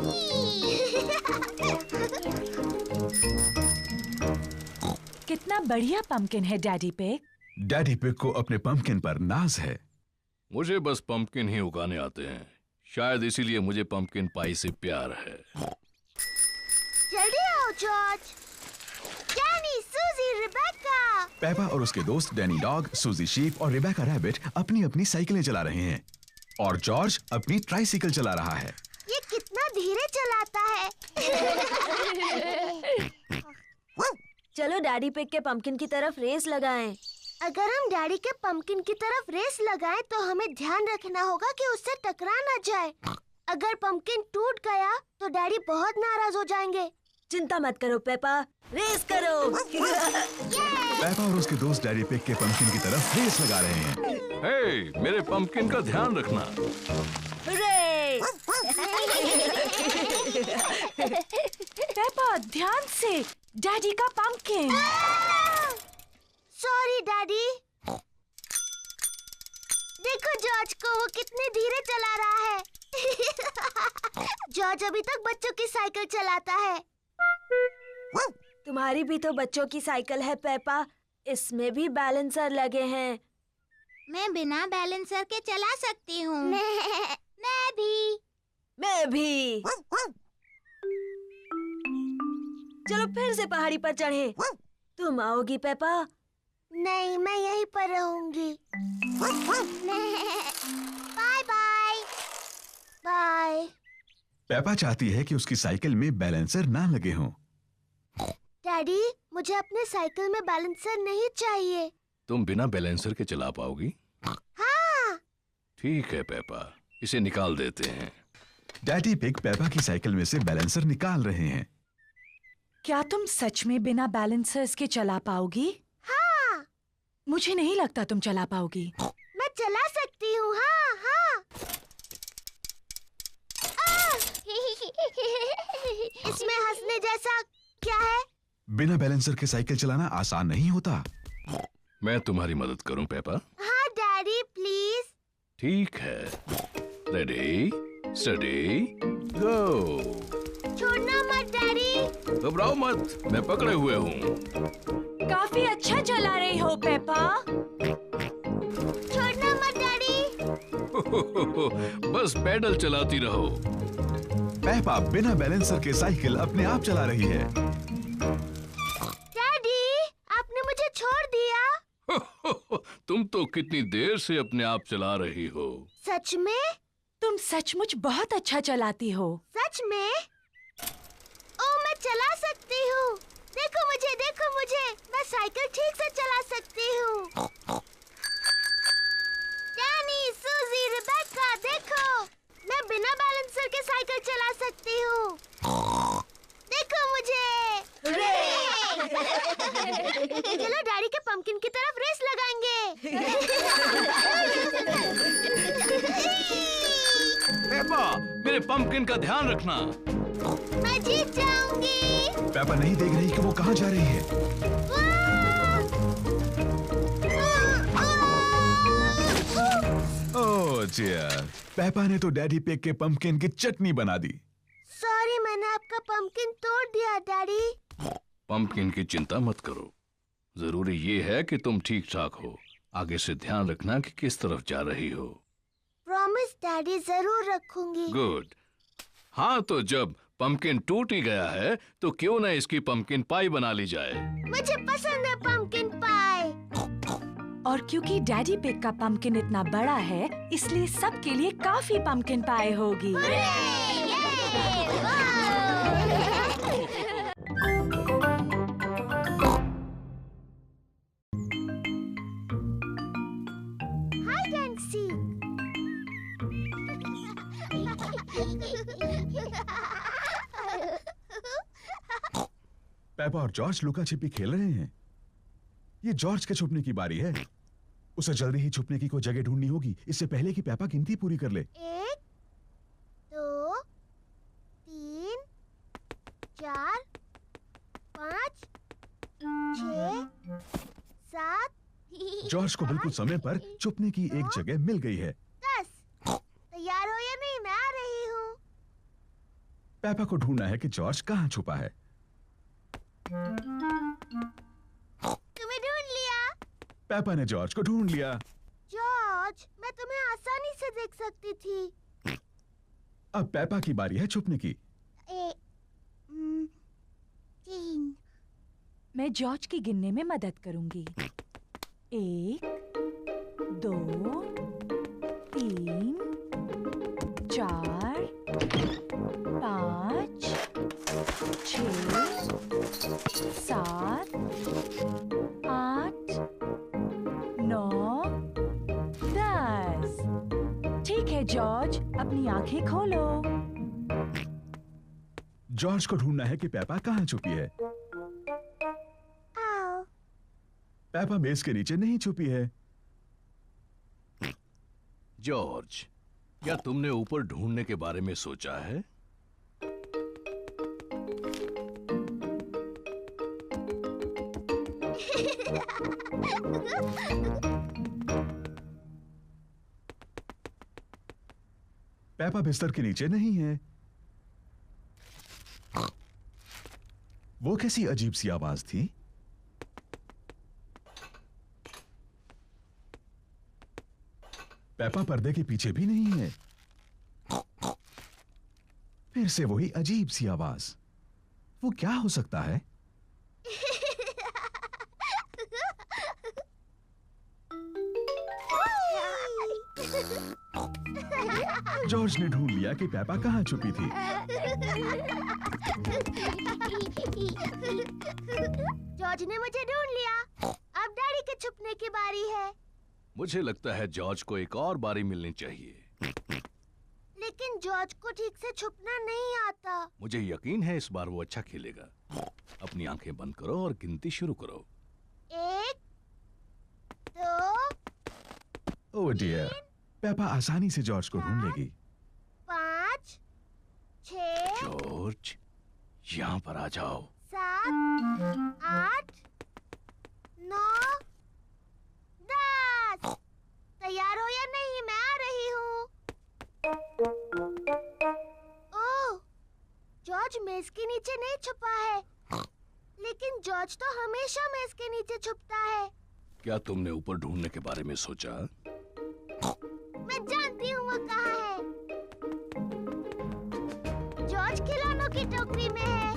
कितना बढ़िया पंपकिन है डैडी पिग। डैडी पिग को अपने पंपकिन पर नाज है। मुझे बस पंपकिन ही उगाने आते हैं, शायद इसीलिए मुझे पंपकिन पाई से प्यार है। जल्दी आओ जॉर्ज। डैनी, सूजी, रिबेका। पेपा और उसके दोस्त डैनी डॉग, सूजी शीप और रिबेका रैबिट अपनी अपनी साइकिलें चला रहे हैं और जॉर्ज अपनी ट्राइसाइकिल चला रहा है। ये कितना धीरे चलाता है। चलो डैडी पिग के पंपकिन की तरफ रेस लगाएं। अगर हम डैडी के पंपकिन की तरफ रेस लगाएं तो हमें ध्यान रखना होगा कि उससे टकरा ना जाए। अगर पंपकिन टूट गया तो डैडी बहुत नाराज हो जाएंगे। चिंता मत करो पेपा, रेस करो। पेपा और उसके दोस्त डैडी पिग के पंपकिन की तरफ रेस लगा रहे हैं। हे, मेरे पंपकिन का ध्यान रखना। पेपा, ध्यान से, डैडी का पंपकिन। Sorry daddy. देखो जॉर्ज को, वो कितने धीरे चला रहा है। जॉर्ज अभी तक बच्चों की साइकिल चलाता है। तुम्हारी भी तो बच्चों की साइकिल है पेपा, इसमें भी बैलेंसर लगे हैं। मैं बिना बैलेंसर के चला सकती हूँ। मैं भी। चलो फिर से पहाड़ी पर चढ़े। तुम आओगी पेपा? नहीं, मैं यहीं पर रहूंगी। Bye bye. बाय। पेपा चाहती है कि उसकी साइकिल में बैलेंसर ना लगे हों। डैडी, मुझे अपने साइकिल में बैलेंसर नहीं चाहिए। तुम बिना बैलेंसर के चला पाओगी? हाँ। ठीक है पेपा, इसे निकाल देते हैं। डैडी पिग पेपा की साइकिल में से बैलेंसर निकाल रहे हैं। क्या तुम सच में बिना बैलेंसर्स के चला पाओगी? हाँ। मुझे नहीं लगता तुम चला पाओगी। मैं चला सकती हूँ। हाँ हाँ। इसमें हंसने जैसा क्या है? बिना बैलेंसर के साइकिल चलाना आसान नहीं होता। मैं तुम्हारी मदद करूं पेपा? हाँ डैडी, प्लीज। ठीक है, रेडी, स्टडी, गो। छोड़ना मत डैडी। घबराओ मत, मैं पकड़े हुए हूँ। काफी अच्छा चला रही हो पेपा। छोड़ना मत डैडी। बस पैडल चलाती रहो। पेपा बिना बैलेंसर के साइकिल अपने आप चला रही है। डैडी, आपने मुझे छोड़ दिया। तुम तो कितनी देर से अपने आप चला रही हो। सच में? तुम सचमुच बहुत अच्छा चलाती हो। सच में? ओ, मैं चला सकती हूँ। देखो मुझे, मैं साइकिल ठीक से चला सकती हूँ। डैनी, सूजी, रिबेका, देखो, मैं बिना बैलेंसर के साइकिल चला सकती हूँ। देखो मुझे। चलो डैडी के पंपकिन की तरफ रेस लगाएंगे। पेपा, मेरे पंपकिन का ध्यान रखना। मैं जीत जाऊंगी। पेपा नहीं देख रही कि वो कहाँ जा रही है। ओह डियर, पेपा ने तो डैडी पिग के पंपकिन की चटनी बना दी। सॉरी, मैंने आपका पंपकिन तोड़ दिया डैडी। पंपकिन की चिंता मत करो, जरूरी ये है कि तुम ठीक ठाक हो। आगे से ध्यान रखना कि किस तरफ जा रही हो। प्रॉमिस डैडी, जरूर रखूंगी। गुड। हाँ, तो जब पंपकिन टूट ही गया है तो क्यों ना इसकी पंपकिन पाई बना ली जाए। मुझे पसंद है पंपकिन पाई। और क्योंकि डैडी पिग का पंपकिन इतना बड़ा है, इसलिए सबके लिए काफी पंपकिन पाई होगी। Hide and seek. पेपा और जॉर्ज लुका छिपी खेल रहे हैं। ये जॉर्ज के छुपने की बारी है। उसे जल्दी ही छुपने की कोई जगह ढूंढनी होगी, इससे पहले कि पेपा गिनती पूरी कर ले। 1 2 3 4 5 6 7। जॉर्ज को बिल्कुल समय पर छुपने की एक जगह मिल गई है। 10। तैयार हो या नहीं? मैं आ रही हूँ। पेपा को ढूंढना है कि जॉर्ज कहाँ छुपा है। तुम्हें ढूंढ लिया। पेपा ने जॉर्ज को ढूंढ लिया। जॉर्ज, मैं तुम्हें आसानी से देख सकती थी। अब पेपा की बारी है छुपने की। 3। मैं जॉर्ज की गिनने में मदद करूंगी। 1 2 3 4 5 6 7 8 9 10। ठीक है जॉर्ज, अपनी आंखें खोलो। जॉर्ज को ढूंढना है कि पेपा कहाँ छुपी है। आओ। पेपा मेज के नीचे नहीं छुपी है। जॉर्ज, क्या तुमने ऊपर ढूंढने के बारे में सोचा है? पेपा बिस्तर के नीचे नहीं है। वो कैसी अजीब सी आवाज थी। पेपा पर्दे के पीछे भी नहीं है। फिर से वही अजीब सी आवाज। वो क्या हो सकता है? जॉर्ज ने ढूंढ लिया कि पेपा कहाँ छुपी थी। जॉर्ज ने मुझे ढूंढ लिया। अब डैडी के छुपने की बारी है। मुझे लगता है जॉर्ज को एक और बारी मिलनी चाहिए। लेकिन जॉर्ज को ठीक से छुपना नहीं आता। मुझे यकीन है इस बार वो अच्छा खेलेगा। अपनी आंखें बंद करो और गिनती शुरू करो। 1 2 ओह डियर, पेपा आसानी से जॉर्ज को ढूंढ लेगी। 5 6 जॉर्ज, यहाँ पर आ जाओ। 7 8 9 10। तैयार हो या नहीं? मैं आ रही हूँ। ओह, जॉर्ज मेज के नीचे नहीं छुपा है। लेकिन जॉर्ज तो हमेशा मेज के नीचे छुपता है। क्या तुमने ऊपर ढूंढने के बारे में सोचा? मैं जानती हूँ वो कहाँ है। जॉर्ज खिलौनों की टोकरी में है।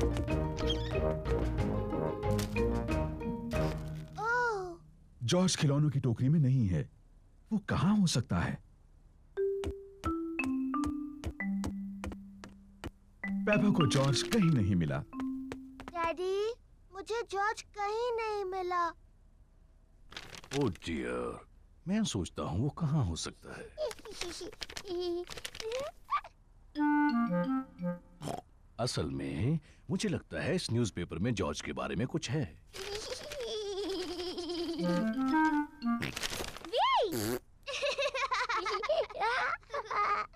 ओह, जॉर्ज खिलौनों की टोकरी में नहीं है। वो कहाँ हो सकता है? पेपा को जॉर्ज कहीं नहीं मिला। डैडी, मुझे जॉर्ज कहीं नहीं मिला। ओह डियर, मैं सोचता हूँ वो कहाँ हो सकता है। असल में मुझे लगता है इस न्यूज़पेपर में जॉर्ज के बारे में कुछ है।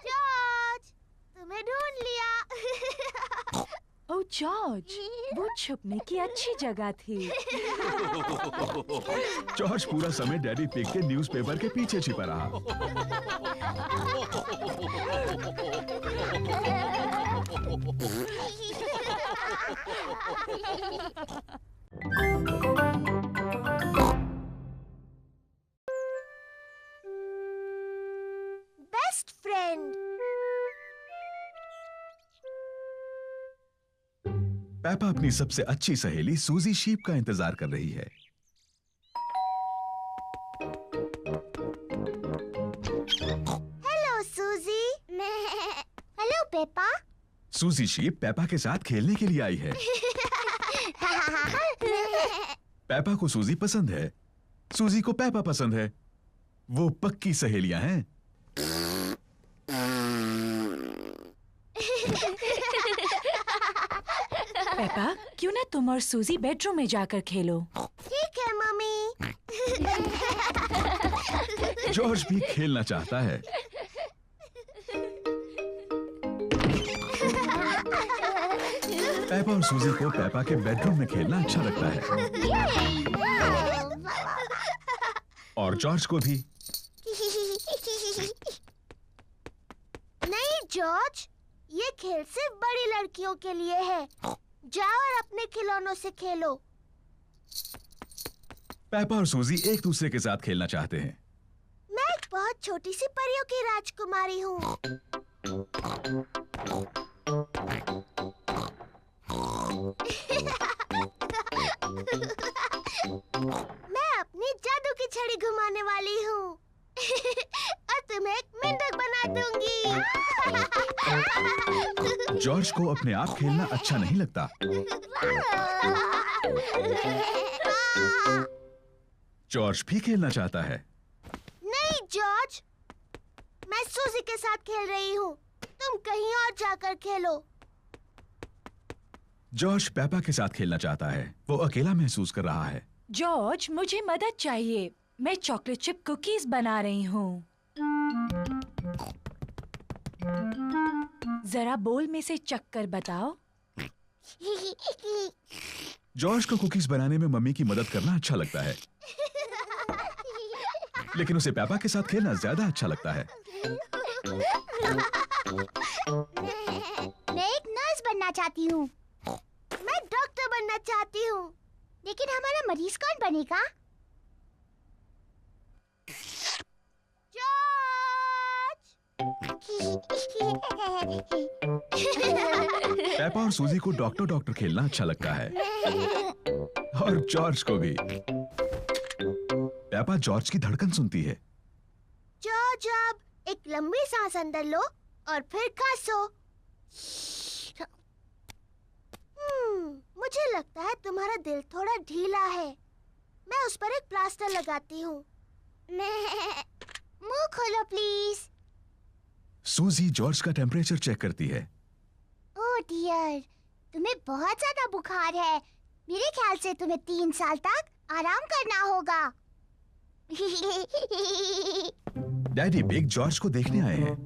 जॉर्ज, तुम्हें ढूंढ लिया। जॉर्ज, वो छुपने की अच्छी जगह थी। जॉर्ज पूरा समय डैडी पिग के न्यूज़पेपर के पीछे छिपा रहा। Best friend. पेपा अपनी सबसे अच्छी सहेली सूजी शीप का इंतजार कर रही है। हेलो सूजी। Hello Peppa. सूजी शीप पेपा के साथ खेलने के लिए आई है। पेपा को सूजी पसंद है, सूजी को पेपा पसंद है। वो पक्की सहेलियां हैं। पेपा, क्यों ना तुम और सूजी बेडरूम में जाकर खेलो? ठीक है मम्मी। जॉर्ज भी खेलना चाहता है। पेपा और सूजी को पेपा के बेडरूम में खेलना अच्छा लगता है, और जॉर्ज को भी। नहीं जॉर्ज, ये खेल सिर्फ बड़ी लड़कियों के लिए है। जाओ और अपने खिलौनों से खेलो। पेपा और सूजी एक दूसरे के साथ खेलना चाहते हैं। मैं एक बहुत छोटी सी परियों की राजकुमारी हूँ। मैं अपनी जादू की छड़ी घुमाने वाली हूँ और तुम्हें एक मेंढक बना दूंगी। जॉर्ज को अपने आप खेलना अच्छा नहीं लगता। जॉर्ज भी खेलना चाहता है। नहीं जॉर्ज, मैं सूजी के साथ खेल रही हूँ। तुम कहीं और जाकर खेलो। जॉर्ज पेपा के साथ खेलना चाहता है। वो अकेला महसूस कर रहा है। जॉर्ज, मुझे मदद चाहिए। मैं चॉकलेट चिप कुकीज बना रही हूँ। जरा बोल में से चक्कर बताओ। जॉर्ज को कुकीज बनाने में मम्मी की मदद करना अच्छा लगता है, लेकिन उसे पेपा के साथ खेलना ज्यादा अच्छा लगता है। मैं एक नर्स बनना चाहती हूँ। मैं डॉक्टर बनना चाहती हूँ। लेकिन हमारा मरीज कौन बनेगा? पेपा और सूजी को डॉक्टर डॉक्टर खेलना अच्छा लगता है, और जॉर्ज को भी। पेपा जॉर्ज की धड़कन सुनती है। जॉर्ज, अब एक लंबी सांस अंदर लो और फिर खांसो। मुझे लगता है तुम्हारा दिल थोड़ा ढीला है। मैं उस पर एक प्लास्टर लगाती हूँ। मुंह खोलो प्लीज। सूजी जॉर्ज का टेम्परेचर चेक करती है। ओह डियर, तुम्हें बहुत ज्यादा बुखार है। मेरे ख्याल से तुम्हें 3 साल तक आराम करना होगा। डैडी बिग जॉर्ज को देखने आए हैं।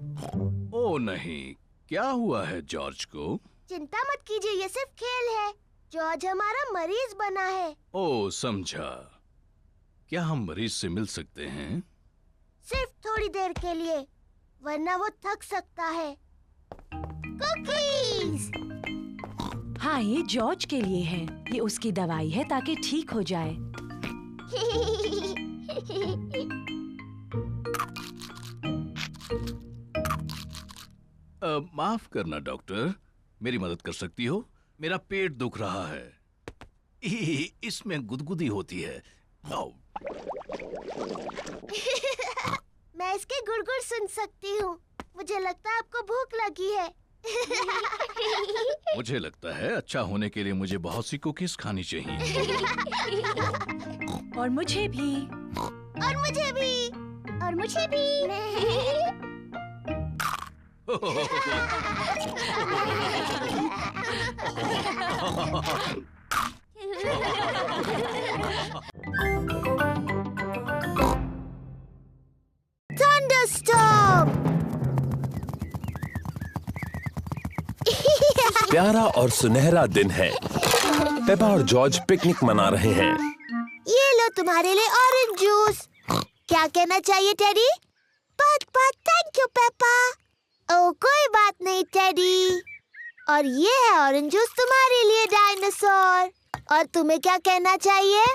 ओ नहीं, क्या हुआ है जॉर्ज को? चिंता मत कीजिए, ये सिर्फ खेल है। जॉर्ज हमारा मरीज बना है। ओ समझा। क्या हम मरीज से मिल सकते हैं? सिर्फ थोड़ी देर के लिए, वरना वो थक सकता है। कुकीज! हाँ, ये जॉर्ज के लिए है। ये उसकी दवाई है ताकि ठीक हो जाए। माफ करना डॉक्टर, मेरी मदद कर सकती हो? मेरा पेट दुख रहा है। इसमें गुदगुदी होती है। मैं इसके गुड़गुड़ सुन सकती हूँ। मुझे लगता है आपको भूख लगी है। मुझे लगता है अच्छा होने के लिए मुझे बहुत सी कुकीज खानी चाहिए। और मुझे भी। और मुझे भी। और मुझे भी। Thunderstorm! प्यारा और सुनहरा दिन है। पेपा और जॉर्ज पिकनिक मना रहे हैं। ये लो तुम्हारे लिए ऑरेंज जूस। क्या कहना चाहिए टेडी? बहुत बहुत थैंक यू पेपा। ओह कोई बात नहीं टेडी। और ये है ऑरेंज जूस तुम्हारे लिए डायनासोर। और तुम्हें क्या कहना चाहिए?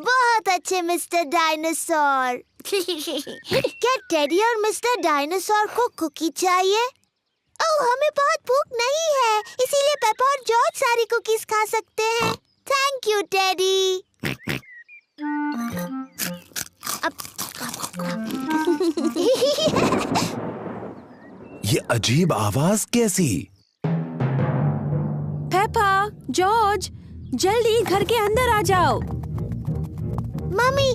बहुत अच्छे मिस्टर डायनासोर। क्या टेडी और मिस्टर डायनासोर को कुकी चाहिए? ओह हमें बहुत भूख नहीं है, इसीलिए पेपा और जॉर्ज सारी कुकीज खा सकते हैं। Thank you teddy. ये अजीब आवाज कैसी? पेपा, जॉर्ज, जल्दी घर के अंदर आ जाओ। मम्मी,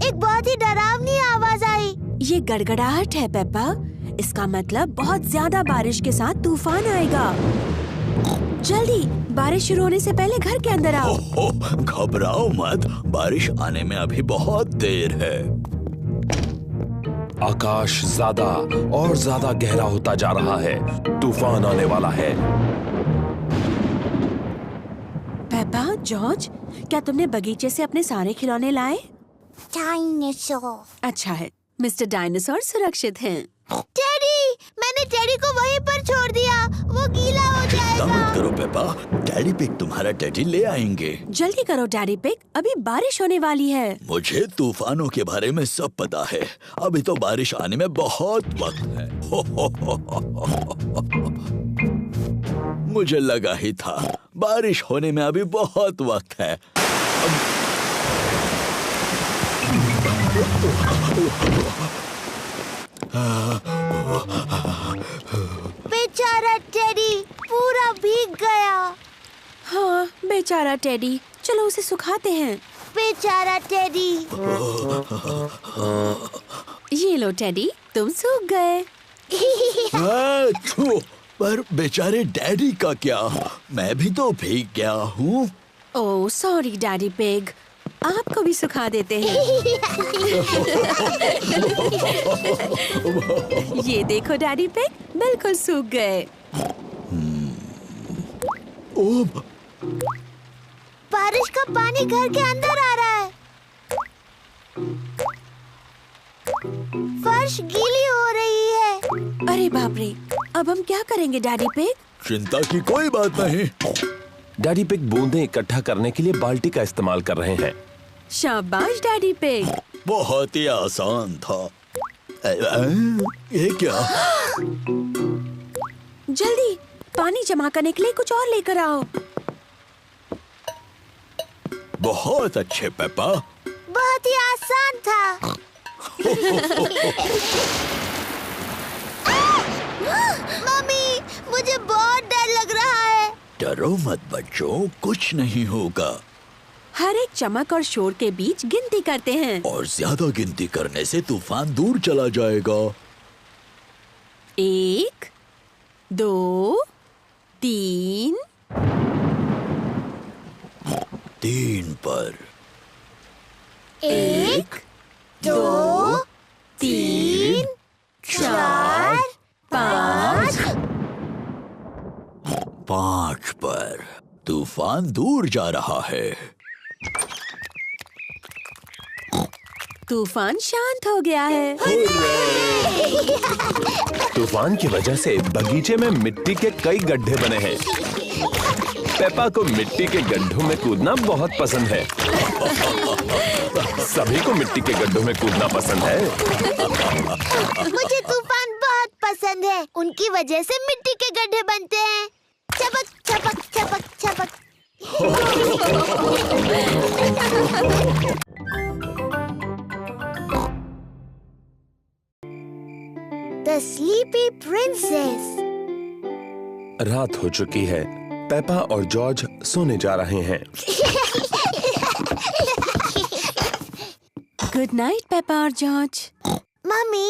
एक बहुत ही डरावनी आवाज आई। ये गड़गड़ाहट है पेपा। इसका मतलब बहुत ज्यादा बारिश के साथ तूफान आएगा। जल्दी, बारिश शुरू होने से पहले घर के अंदर आओ। घबराओ मत, बारिश आने में अभी बहुत देर है। आकाश ज्यादा और ज्यादा गहरा होता जा रहा है। तूफान आने वाला है। पेपा, जॉर्ज, क्या तुमने बगीचे से अपने सारे खिलौने लाए? डायनासोर। अच्छा है, मिस्टर डायनासोर सुरक्षित हैं। टेडी, मैंने टेडी को वहीं पर छोड़ दिया। वो गीला हो चिंता मत जाएगा। करो पेपा, डैडी पिग तुम्हारा टेडी ले आएंगे। जल्दी करो डैडी पिग, अभी बारिश होने वाली है। मुझे तूफानों के बारे में सब पता है। अभी तो बारिश आने में बहुत वक्त है। मुझे लगा ही था, बारिश होने में अभी बहुत वक्त है। बेचारा टेडी पूरा भीग गया। हाँ, बेचारा टेडी, चलो उसे सुखाते हैं। बेचारा टेडी। ये लो टेडी, तुम सूख गए। पर बेचारे डैडी का क्या? मैं भी तो भीग गया हूँ। ओह सॉरी डैडी पिग, आपको भी सुखा देते हैं। ये देखो डैडी पिग, बिल्कुल सूख गए। बारिश का पानी घर के अंदर आ रहा है। फर्श गीली हो रही है। अरे बाप रे, अब हम क्या करेंगे डैडी पिग? चिंता की कोई बात नहीं। डैडी पिग बूंदें इकट्ठा करने के लिए बाल्टी का इस्तेमाल कर रहे हैं। शाबाश डैडी पिग। बहुत ही आसान था। ये क्या? जल्दी, पानी जमा करने के लिए कुछ और लेकर आओ। बहुत अच्छे पेपा। बहुत ही आसान था। मम्मी, मुझे बहुत डर लग रहा है। डरो मत बच्चों, कुछ नहीं होगा। हर एक चमक और शोर के बीच गिनती करते हैं। और ज्यादा गिनती करने से तूफान दूर चला जाएगा। 1, 2, 3। 3 पर। 1, 2, 3, 4, 5। 5 पर। तूफान दूर जा रहा है। तूफान शांत हो गया है। तूफान की वजह से बगीचे में मिट्टी के कई गड्ढे बने हैं। पेपा को मिट्टी के गड्ढों में कूदना बहुत पसंद है। सभी को मिट्टी के गड्ढों में कूदना पसंद है। मुझे तूफान बहुत पसंद है। उनकी वजह से मिट्टी के गड्ढे बनते हैं। चपक चपक चपक चपक। The Sleepy Princess। रात हो चुकी है। पेपा और जॉर्ज सोने जा रहे हैं। गुड नाइट पेपा और जॉर्ज। Mummy,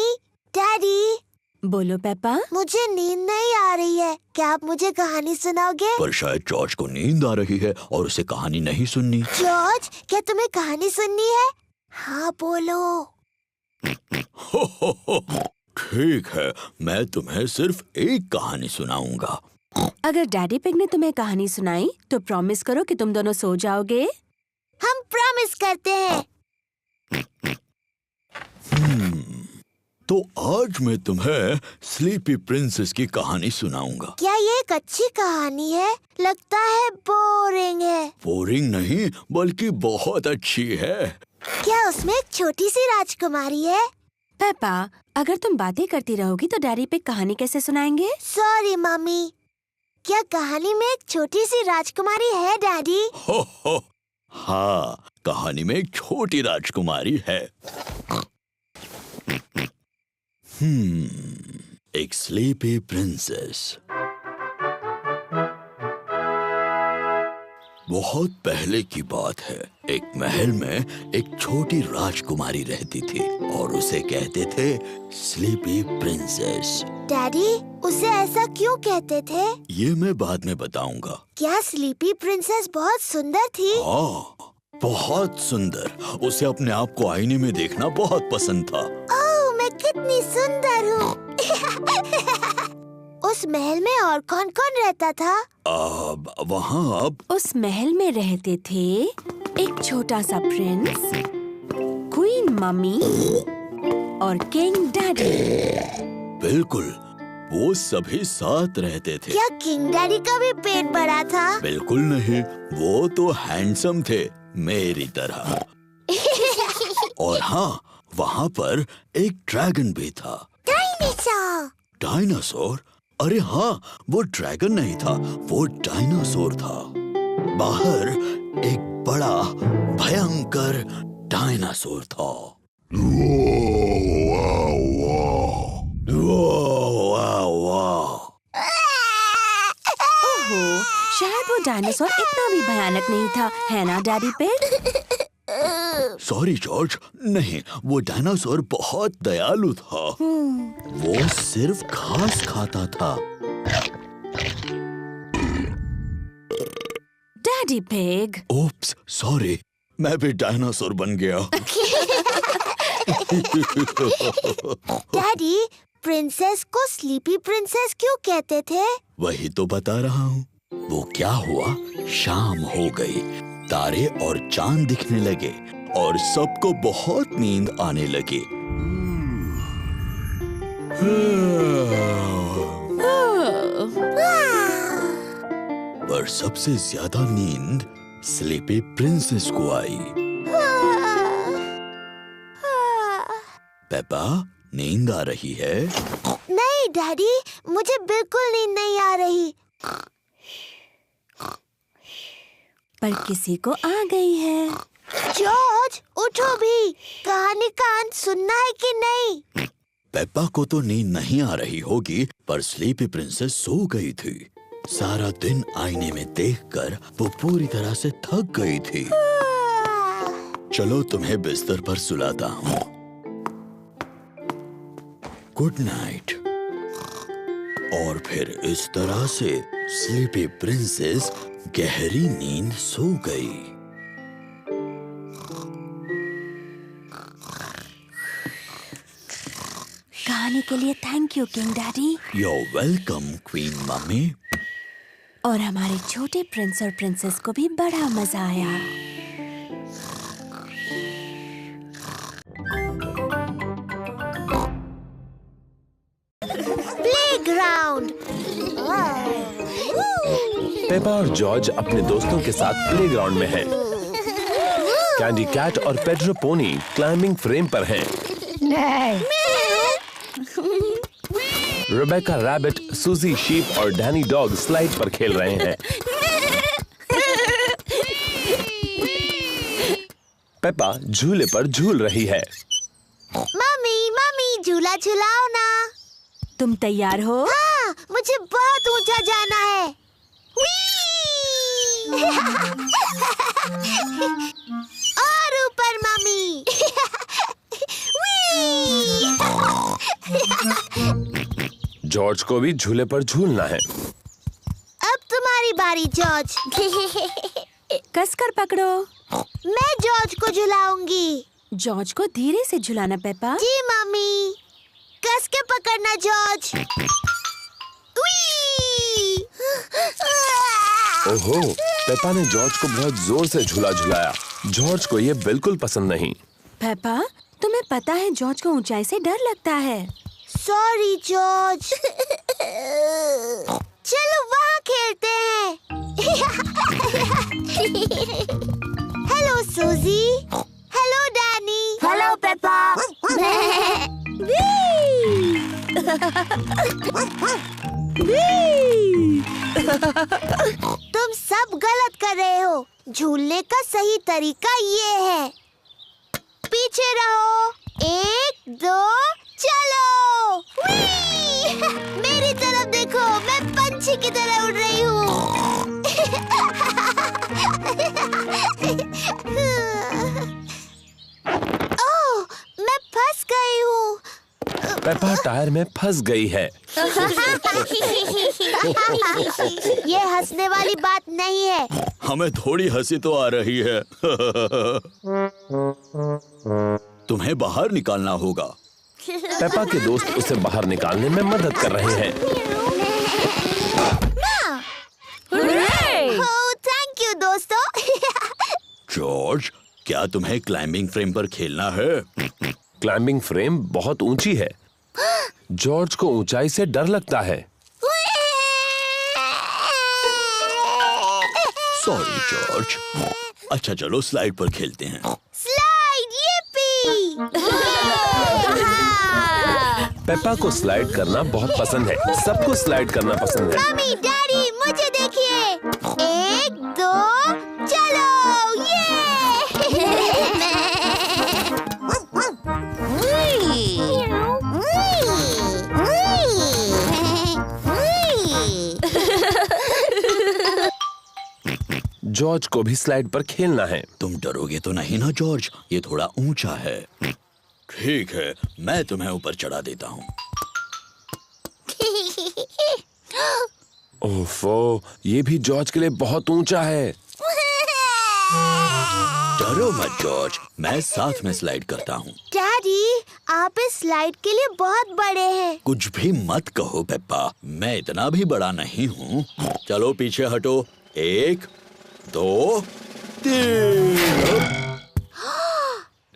daddy. बोलो पेपा। मुझे नींद नहीं आ रही है, क्या आप मुझे कहानी सुनाओगे? पर शायद जॉर्ज को नींद आ रही है और उसे कहानी नहीं सुननी। जॉर्ज, क्या तुम्हें कहानी सुननी है? हाँ बोलो। ठीक है, मैं तुम्हें सिर्फ एक कहानी सुनाऊंगा। अगर डैडी पिग ने तुम्हें कहानी सुनाई तो प्रॉमिस करो कि तुम दोनों सो जाओगे। हम प्रॉमिस करते हैं। तो आज मैं तुम्हें स्लीपी प्रिंसेस की कहानी सुनाऊंगा। क्या ये एक अच्छी कहानी है? लगता है बोरिंग है। बोरिंग नहीं बल्कि बहुत अच्छी है। क्या उसमें एक छोटी सी राजकुमारी है? पेपा, अगर तुम बातें करती रहोगी तो डैडी पिग कहानी कैसे सुनाएंगे? Sorry mummy. क्या कहानी में एक छोटी सी राजकुमारी है डैडी? हो, हाँ, कहानी में एक छोटी राजकुमारी है। एक स्लीपी प्रिंसेस। बहुत पहले की बात है। एक महल में एक छोटी राजकुमारी रहती थी और उसे कहते थे स्लीपी प्रिंसेस। डैडी, उसे ऐसा क्यों कहते थे? ये मैं बाद में बताऊंगा। क्या स्लीपी प्रिंसेस बहुत सुंदर थी? हाँ, बहुत सुंदर। उसे अपने आप को आईने में देखना बहुत पसंद था। ओह, मैं कितनी सुंदर हूँ। उस महल में और कौन कौन रहता था? वहाँ उस महल में रहते थे एक छोटा सा प्रिंस, क्वीन मम्मी और किंग डैडी। बिल्कुल, वो सभी साथ रहते थे। क्या किंग डैडी का भी पेट बड़ा था? बिल्कुल नहीं, वो तो हैंडसम थे मेरी तरह। और हाँ, वहाँ पर एक ड्रैगन भी था। डायनासोर। डायनासोर? अरे हाँ, वो ड्रैगन नहीं था, वो डायनासोर था। बाहर एक बड़ा भयंकर डायनासोर था। ओहो, शायद वो डायनासोर इतना भी भयानक नहीं था, है ना डैडी पिग? सॉरी जॉर्ज, नहीं, वो डायनासोर बहुत दयालु था। वो सिर्फ घास खाता था। Daddy pig. ओप्स, सॉरी, मैं भी डायनासोर बन गया। डैडी, प्रिंसेस को स्लीपी प्रिंसेस क्यों कहते थे? वही तो बता रहा हूँ। वो क्या हुआ, शाम हो गई, तारे और चांद दिखने लगे और सबको बहुत नींद आने लगी। पर सबसे ज्यादा नींद स्लीपी प्रिंसेस को आई। पेपा, नींद आ रही है? नहीं डैडी, मुझे बिल्कुल नींद नहीं आ रही। पर किसी को आ गई है। जॉर्ज, उठो भी। कहानी का अंत सुनना है कि नहीं? पेप्पा को तो नींद नहीं आ रही होगी, पर स्लीपी प्रिंसेस सो गई थी। सारा दिन आईने में देखकर वो पूरी तरह से थक गई थी। चलो तुम्हें बिस्तर पर सुलाता हूँ। Good night. और फिर इस तरह से स्लीपी प्रिंसेस गहरी नींद सो गई। कहानी के लिए thank you king daddy. You're welcome, queen mummy. और हमारे छोटे प्रिंस और प्रिंसेस को भी बड़ा मजा आया। प्लेग्राउंड। पेपा और जॉर्ज अपने दोस्तों के साथ प्लेग्राउंड में हैं। कैंडी कैट और पेड्रो पोनी क्लाइंबिंग फ्रेम पर हैं। रेबेका रैबिट, सूजी शीप और डैनी डॉग स्लाइड पर खेल रहे हैं। पेपा झूले पर झूल रही है। मम्मी, मम्मी, झूला झुलाओ ना। तुम तैयार हो? हाँ, मुझे बहुत ऊंचा जाना है। और ऊपर मम्मी। जॉर्ज को भी झूले पर झूलना है। अब तुम्हारी बारी जॉर्ज। कसकर पकड़ो। मैं जॉर्ज को झुलाऊंगी। जॉर्ज को धीरे से झुलाना पेपा। जी मम्मी। कस के पकड़ना जॉर्ज। ओहो, पेपा ने जॉर्ज को बहुत जोर से झूला झुलाया। जॉर्ज को ये बिल्कुल पसंद नहीं। पेपा, तुम्हें पता है जॉर्ज को ऊंचाई से डर लगता है। Sorry George. चलो वहाँ खेलते हैं। हेलो सूजी। Hello Danny. Hello Peppa. तुम सब गलत कर रहे हो। झूलने का सही तरीका ये है। पीछे रहो। 1, 2, चलो। मेरी तरफ देखो, मैं पंछी की तरह उड़ रही हूँ। ओह, मैं फंस गई हूँ। पेपा टायर में फंस गई है। ये हंसने वाली बात नहीं है। हमें थोड़ी हंसी तो आ रही है। तुम्हें बाहर निकालना होगा। पेपा के दोस्त उसे बाहर निकालने में मदद कर रहे हैं। थैंक यू दोस्तों। जॉर्ज, क्या तुम्हें क्लाइंबिंग फ्रेम पर खेलना है? क्लाइंबिंग फ्रेम बहुत ऊंची है। जॉर्ज को ऊंचाई से डर लगता है। Sorry George. अच्छा चलो स्लाइड पर खेलते हैं। Slide, yippee! पेपा को स्लाइड करना बहुत पसंद है। सबको स्लाइड करना पसंद है। मम्मी, डैडी, मुझे देखिए। 1, 2, चलो। जॉर्ज को भी स्लाइड पर खेलना है। तुम डरोगे तो नहीं ना जॉर्ज? ये थोड़ा ऊंचा है। ठीक है, मैं तुम्हें ऊपर चढ़ा देता हूँ। ओफो, ये भी जॉर्ज के लिए बहुत ऊंचा है। डरो मत जॉर्ज, मैं साथ में स्लाइड करता हूँ। डैडी, आप इस स्लाइड के लिए बहुत बड़े हैं। कुछ भी मत कहो पेप्पा, मैं इतना भी बड़ा नहीं हूँ। चलो पीछे हटो। 1, 2, 3।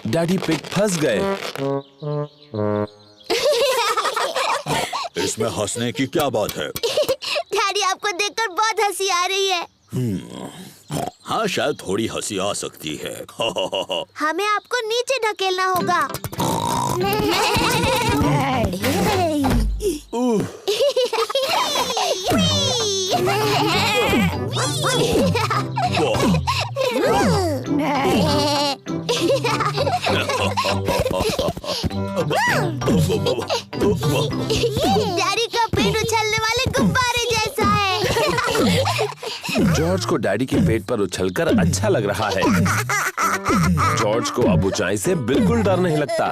डैडी पिग फंस गए। इसमें हंसने की क्या बात है? डैडी, आपको देखकर बहुत हंसी आ रही है। हाँ, शायद थोड़ी हंसी आ सकती है। हमें आपको नीचे ढकेलना होगा। डैडी का पेट उछलने वाले गुब्बारे जैसा है। जॉर्ज को डैडी के पेट पर उछलकर अच्छा लग रहा है। जॉर्ज को अब ऊंचाई से बिल्कुल डर नहीं लगता।